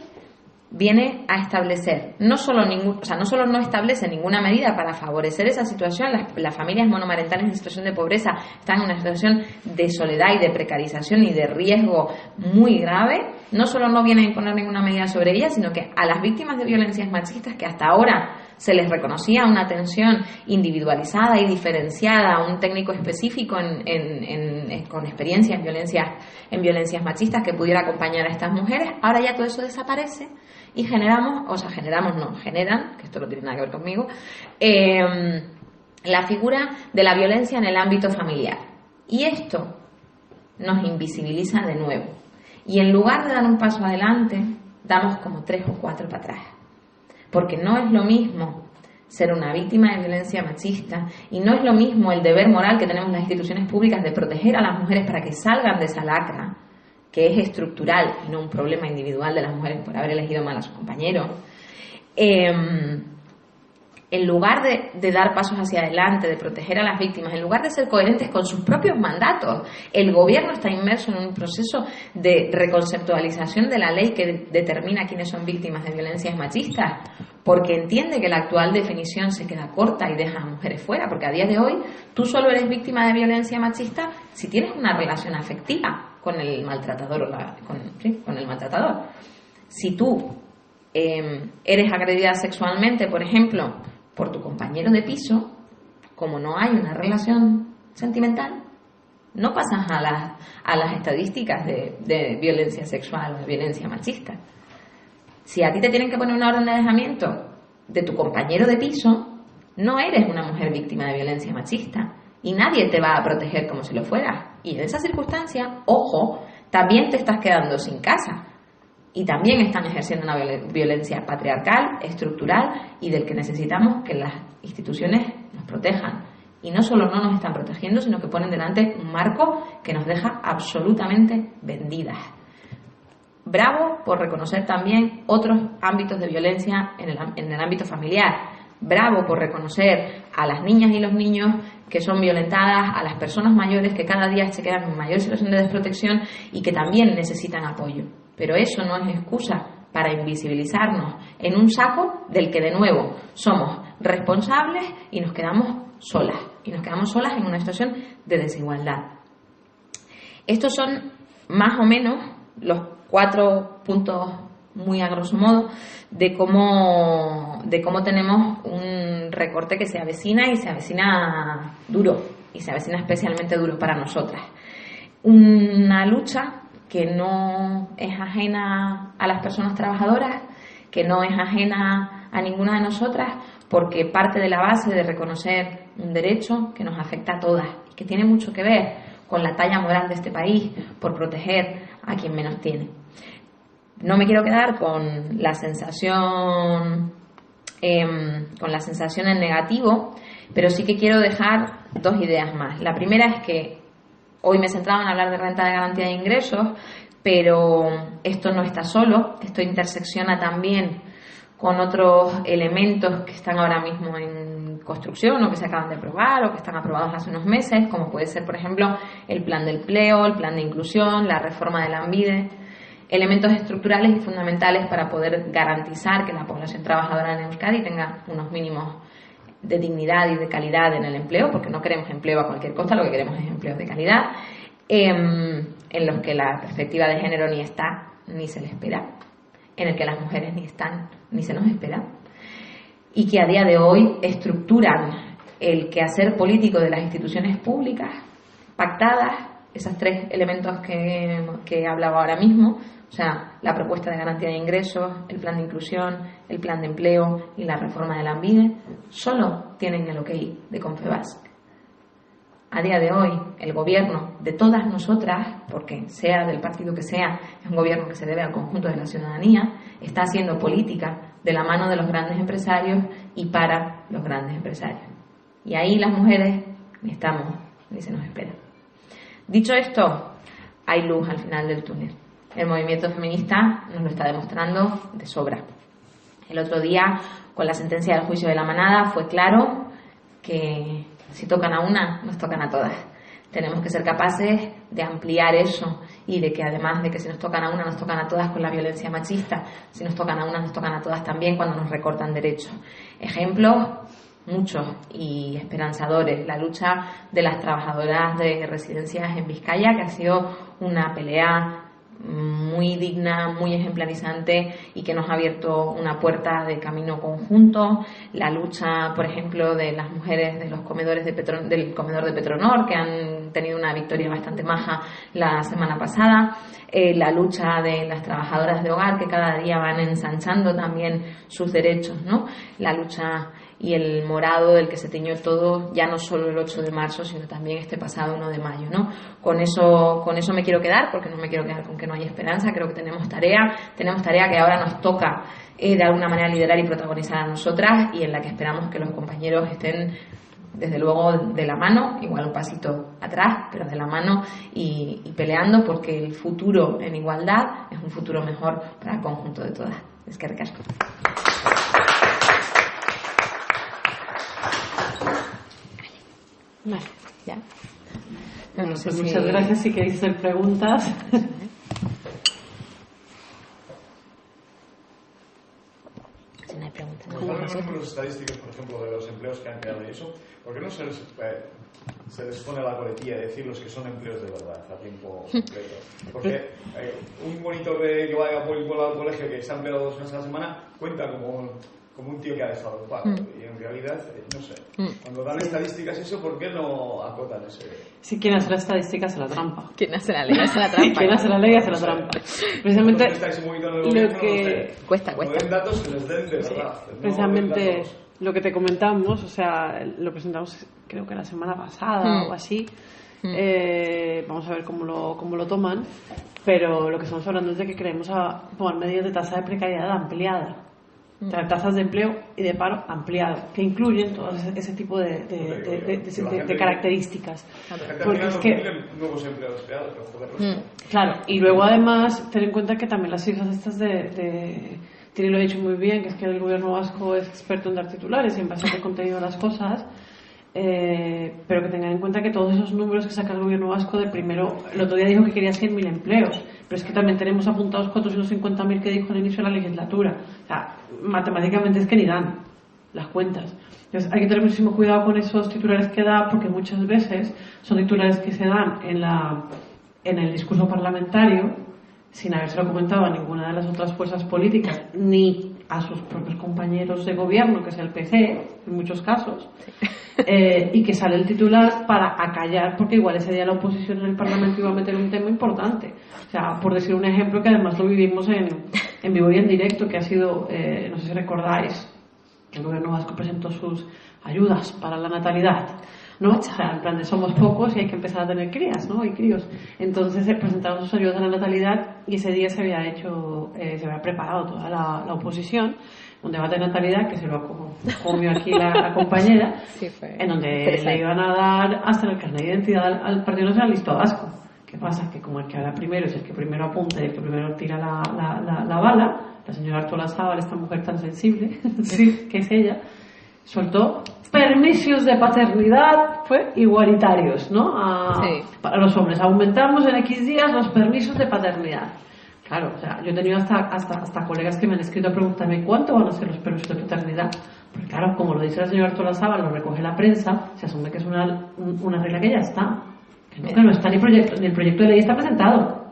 viene a establecer, no solo no establece ninguna medida para favorecer esa situación. Las familias monomarentales en situación de pobreza están en una situación de soledad y de precarización y de riesgo muy grave. No solo no viene a imponer ninguna medida sobre ellas, sino que a las víctimas de violencias machistas, que hasta ahora se les reconocía una atención individualizada y diferenciada, un técnico específico con experiencia en violencias machistas que pudiera acompañar a estas mujeres, ahora ya todo eso desaparece y generan, que esto no tiene nada que ver conmigo, la figura de la violencia en el ámbito familiar. Y esto nos invisibiliza de nuevo. Y en lugar de dar un paso adelante, damos como 3 o 4 para atrás. Porque no es lo mismo ser una víctima de violencia machista y no es lo mismo el deber moral que tenemos las instituciones públicas de proteger a las mujeres para que salgan de esa lacra, que es estructural y no un problema individual de las mujeres por haber elegido mal a su compañero. En lugar de dar pasos hacia adelante, de proteger a las víctimas, en lugar de ser coherentes con sus propios mandatos, el gobierno está inmerso en un proceso de reconceptualización de la ley que determina quiénes son víctimas de violencias machistas, porque entiende que la actual definición se queda corta y deja a mujeres fuera, porque a día de hoy tú solo eres víctima de violencia machista si tienes una relación afectiva con el maltratador con el maltratador. Si tú eres agredida sexualmente, por ejemplo, por tu compañero de piso, como no hay una relación sentimental, no pasas a las estadísticas de violencia sexual o de violencia machista. Si a ti te tienen que poner una orden de alejamiento de tu compañero de piso, no eres una mujer víctima de violencia machista y nadie te va a proteger como si lo fueras. Y en esa circunstancia, ojo, también te estás quedando sin casa. Y también están ejerciendo una violencia patriarcal, estructural y del que necesitamos que las instituciones nos protejan. Y no solo no nos están protegiendo, sino que ponen delante un marco que nos deja absolutamente vendidas. Bravo por reconocer también otros ámbitos de violencia en el ámbito familiar. Bravo por reconocer a las niñas y los niños que son violentadas, a las personas mayores que cada día se quedan en mayor situación de desprotección y que también necesitan apoyo. Pero eso no es excusa para invisibilizarnos en un saco del que de nuevo somos responsables y nos quedamos solas. Y nos quedamos solas en una situación de desigualdad. Estos son más o menos los 4 puntos muy a grosso modo de cómo tenemos un recorte que se avecina y se avecina duro y se avecina especialmente duro para nosotras. Una lucha que no es ajena a las personas trabajadoras, que no es ajena a ninguna de nosotras, porque parte de la base de reconocer un derecho que nos afecta a todas y que tiene mucho que ver con la talla moral de este país por proteger a quien menos tiene. No me quiero quedar con la sensación en negativo, pero sí que quiero dejar 2 ideas más. La primera es que hoy me he centrado en hablar de renta de garantía de ingresos, pero esto no está solo, esto intersecciona también con otros elementos que están ahora mismo en construcción o que se acaban de aprobar o que están aprobados hace unos meses, como puede ser, por ejemplo, el plan de empleo, el plan de inclusión, la reforma de la ANVIDE, elementos estructurales y fundamentales para poder garantizar que la población trabajadora en Euskadi tenga unos mínimos de dignidad y de calidad en el empleo, porque no queremos empleo a cualquier costa, lo que queremos es empleo de calidad, en los que la perspectiva de género ni está ni se le espera, en el que las mujeres ni están ni se nos espera, y que a día de hoy estructuran el quehacer político de las instituciones públicas, pactadas, esos 3 elementos que he hablado ahora mismo, o sea, la propuesta de garantía de ingresos, el plan de inclusión, el plan de empleo y la reforma de la ANVIDE, solo tienen el ok de Confebask. A día de hoy, el gobierno de todas nosotras, porque sea del partido que sea, es un gobierno que se debe al conjunto de la ciudadanía, está haciendo política de la mano de los grandes empresarios y para los grandes empresarios. Y ahí las mujeres ni estamos ni se nos espera. Dicho esto, hay luz al final del túnel. El movimiento feminista nos lo está demostrando de sobra. El otro día, con la sentencia del juicio de la manada, fue claro que si tocan a una, nos tocan a todas. Tenemos que ser capaces de ampliar eso y de que además de que si nos tocan a una, nos tocan a todas con la violencia machista, si nos tocan a una, nos tocan a todas también cuando nos recortan derechos. Ejemplos muchos y esperanzadores. La lucha de las trabajadoras de residencias en Vizcaya, que ha sido una pelea muy digna, muy ejemplarizante y que nos ha abierto una puerta de camino conjunto. La lucha, por ejemplo, de las mujeres de los comedores del comedor de Petronor, que han tenido una victoria bastante maja la semana pasada. La lucha de las trabajadoras de hogar, que cada día van ensanchando también sus derechos, ¿no? La lucha y el morado del que se tiñó todo, ya no solo el 8 de marzo, sino también este pasado 1 de mayo, ¿no? Con eso me quiero quedar, porque no me quiero quedar con que no hay esperanza. Creo que tenemos tarea que ahora nos toca de alguna manera liderar y protagonizar a nosotras, y en la que esperamos que los compañeros estén desde luego de la mano, igual un pasito atrás, pero de la mano y peleando, porque el futuro en igualdad es un futuro mejor para el conjunto de todas. Es que recasco. Vale, ¿Ya? Bueno, pues muchas gracias. Si queréis hacer preguntas. Si no hay preguntas. Pues dame los números estadísticos, por ejemplo, de los empleos que han creado y eso. ¿Por qué no se les pone la coletilla de decir los que son empleos de verdad a tiempo completo? Porque un monitor que vaya al colegio que se ha empleado 2 meses a la semana cuenta como un tío que ha dejado el paro. Y en realidad, no sé, cuando dan estadísticas eso, ¿por qué no acotan ese...? Si quien hace la estadística hace la trampa. Quien hace la ley hace la trampa. Quien hace la ley hace la trampa. Precisamente lo que... Cuesta. Den datos que les den de verdad. Precisamente lo que te comentamos, o sea, lo presentamos creo que la semana pasada o así. Vamos a ver cómo lo toman. Pero lo que estamos hablando es de que queremos tomar medidas de tasa de precariedad ampliada. O sea, tasas de empleo y de paro ampliado, que incluyen todo ese tipo de características. Porque es que nuevos empleados creados, claro, y luego además ten en cuenta que también las cifras estas Tiri lo ha dicho muy bien, que es que el gobierno vasco es experto en dar titulares y en base a qué contenido las cosas. Pero que tengan en cuenta que todos esos números que saca el gobierno vasco de primero, el otro día dijo que quería 100.000 empleos, pero es que también tenemos apuntados 450.000 que dijo al inicio de la legislatura. O sea, matemáticamente es que ni dan las cuentas. Entonces hay que tener muchísimo cuidado con esos titulares que da, porque muchas veces son titulares que se dan en el discurso parlamentario sin habérselo comentado a ninguna de las otras fuerzas políticas ni a sus propios compañeros de gobierno, que es el PC en muchos casos. Y que sale el titular para acallar, porque igual ese día la oposición en el Parlamento iba a meter un tema importante. O sea, por decir un ejemplo que además lo vivimos en vivo y en directo, que ha sido, no sé si recordáis, que el gobierno vasco presentó sus ayudas para la natalidad, ¿no? O sea, en plan de somos pocos y hay que empezar a tener crías, ¿no? Y críos. Entonces se presentaron sus ayudas a la natalidad y ese día se había preparado toda la oposición un debate de natalidad que se lo comió aquí la compañera, sí, en donde le iban a dar hasta el carnet de identidad al Partido Nacionalista Vasco. ¿Qué pasa? Que como el que habla primero es el que primero apunta y el que primero tira la bala, la señora Artolazabal, esta mujer tan sensible, sí, que es ella, soltó permisos de paternidad igualitarios, ¿no? Para los hombres. Aumentamos en X días los permisos de paternidad. Claro, o sea, yo he tenido hasta colegas que me han escrito a preguntarme ¿cuánto van a ser los permisos de paternidad? Porque claro, como lo dice la señora Artolazabal, lo recoge la prensa, se asume que es una regla que ya está. Que no está ni el proyecto de ley está presentado.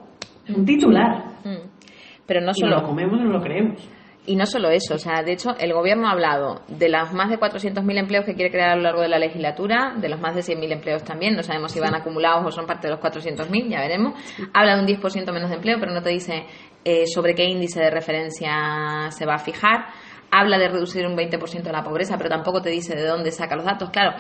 Es un titular. Pero no solo... Y lo comemos y no lo creemos. Y no solo eso, o sea, de hecho, el gobierno ha hablado de los más de 400.000 empleos que quiere crear a lo largo de la legislatura, de los más de 100.000 empleos también, no sabemos si van acumulados o son parte de los 400.000, ya veremos. Habla de un 10% menos de empleo, pero no te dice sobre qué índice de referencia se va a fijar. Habla de reducir un 20% de la pobreza, pero tampoco te dice de dónde saca los datos. Claro,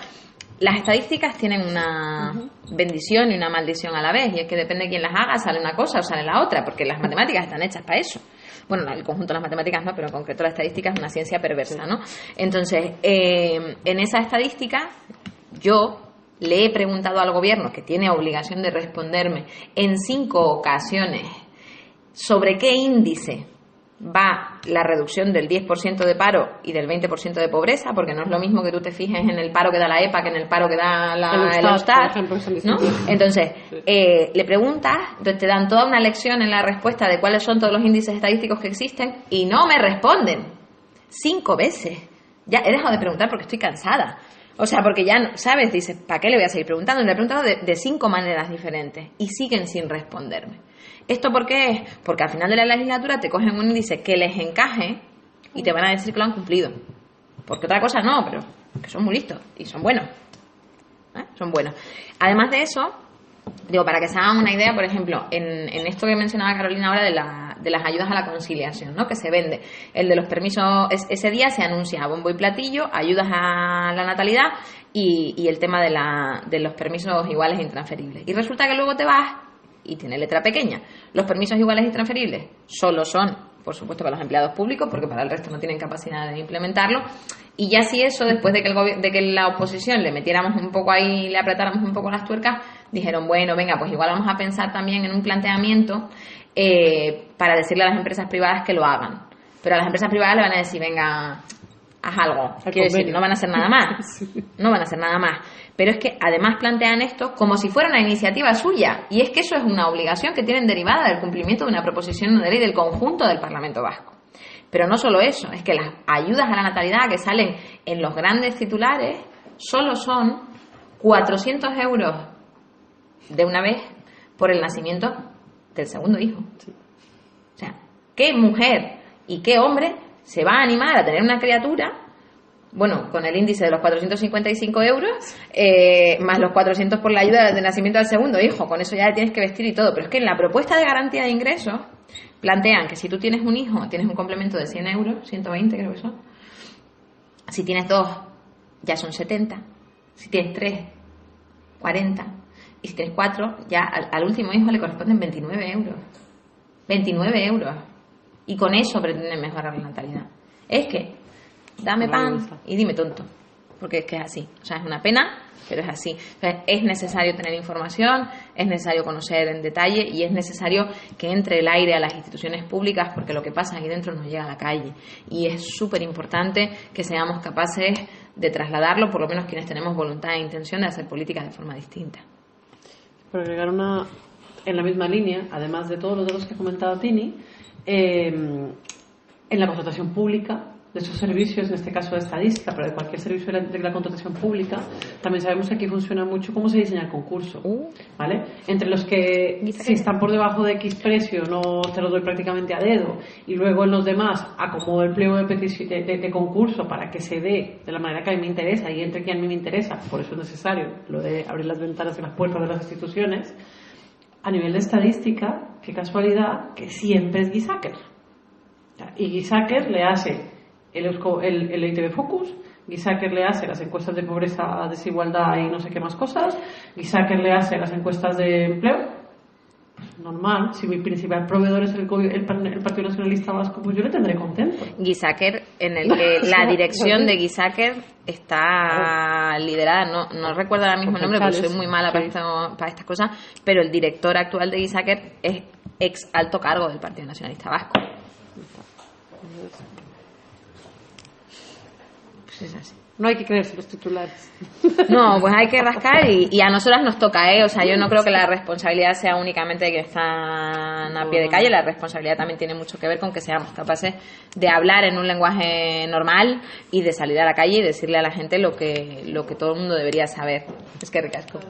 las estadísticas tienen una bendición y una maldición a la vez, y es que depende de quién las haga, sale una cosa o sale la otra, porque las matemáticas están hechas para eso. Bueno, el conjunto de las matemáticas no, pero en concreto la estadística es una ciencia perversa, ¿no? Entonces, en esa estadística, yo le he preguntado al gobierno, que tiene obligación de responderme en 5 ocasiones, sobre qué índice va la reducción del 10% de paro y del 20% de pobreza, porque no es lo mismo que tú te fijes en el paro que da la EPA que en el paro que da el Eustat, ¿no? Entonces, le preguntas, entonces te dan toda una lección en la respuesta de cuáles son todos los índices estadísticos que existen y no me responden. 5 veces. Ya he dejado de preguntar porque estoy cansada. O sea, porque ya, ¿sabes? Dices, ¿para qué le voy a seguir preguntando? Y le he preguntado de 5 maneras diferentes y siguen sin responderme. ¿Esto por qué es? Porque al final de la legislatura te cogen un índice que les encaje y te van a decir que lo han cumplido. Porque otra cosa no, pero que son muy listos y son buenos. Son buenos. Además de eso, digo, para que se hagan una idea, por ejemplo, en esto que mencionaba Carolina ahora de las ayudas a la conciliación, ¿no? Que se vende. El de los permisos, ese día se anuncia a bombo y platillo, ayudas a la natalidad y el tema de los permisos iguales e intransferibles. Y resulta que luego te vas y tiene letra pequeña. Los permisos iguales y transferibles solo son, por supuesto, para los empleados públicos, porque para el resto no tienen capacidad de implementarlo. Y ya si eso, después de que la oposición le metiéramos un poco ahí, le apretáramos un poco las tuercas, dijeron, bueno, venga, pues igual vamos a pensar también en un planteamiento para decirle a las empresas privadas que lo hagan. Pero a las empresas privadas le van a decir, venga, haz algo. Quiero decir, no van a hacer nada más. No van a hacer nada más. Pero es que además plantean esto como si fuera una iniciativa suya. Y es que eso es una obligación que tienen derivada del cumplimiento de una proposición de ley del conjunto del Parlamento Vasco. Pero no solo eso, es que las ayudas a la natalidad que salen en los grandes titulares solo son 400 euros de una vez por el nacimiento del segundo hijo. O sea, ¿qué mujer y qué hombre se va a animar a tener una criatura? Bueno, con el índice de los 455 euros, más los 400 por la ayuda de nacimiento del segundo hijo, con eso ya le tienes que vestir y todo. Pero es que en la propuesta de garantía de ingresos plantean que si tú tienes un hijo, tienes un complemento de 100 euros, 120 creo que son. Si tienes 2, ya son 70. Si tienes 3, 40. Y si tienes 4, ya al último hijo le corresponden 29 euros. 29 euros. Y con eso pretenden mejorar la natalidad. Es que dame pan y dime tonto, porque es que es así. O sea, es una pena, pero es así. Entonces, es necesario tener información, es necesario conocer en detalle y es necesario que entre el aire a las instituciones públicas, porque lo que pasa aquí dentro nos llega a la calle. Y es súper importante que seamos capaces de trasladarlo, por lo menos quienes tenemos voluntad e intención de hacer políticas de forma distinta. Por agregar una en la misma línea, además de todos los datos que ha comentado Tini, en la contratación pública de esos servicios, en este caso de estadística, pero de cualquier servicio de la contratación pública, también sabemos que aquí funciona mucho cómo se diseña el concurso, ¿vale? Entre los que si están por debajo de X precio no te lo doy prácticamente a dedo, y luego en los demás acomodo el pliego de concurso para que se dé de la manera que a mí me interesa y entre quien a mí me interesa. Por eso es necesario lo de abrir las ventanas y las puertas de las instituciones. A nivel de estadística, qué casualidad que siempre es Gisaker. Y Gisaker le hace el ITV Focus, Gisaker le hace las encuestas de pobreza, desigualdad y no sé qué más cosas, Gisaker le hace las encuestas de empleo. Pues normal, si mi principal proveedor es el Partido Nacionalista Vasco, pues yo le tendré contento. Gisaker, en el que la dirección de Gisaker está liderada, no recuerdo ahora mismo el nombre, porque soy muy mala para estas cosas, pero el director actual de Gisaker es ex alto cargo del Partido Nacionalista Vasco. Pues es así. No hay que creerse los titulares. No, pues hay que rascar y a nosotras nos toca, O sea, yo no creo que la responsabilidad sea únicamente de que están a pie de calle, la responsabilidad también tiene mucho que ver con que seamos capaces de hablar en un lenguaje normal y de salir a la calle y decirle a la gente lo que todo el mundo debería saber. Es que ricasco.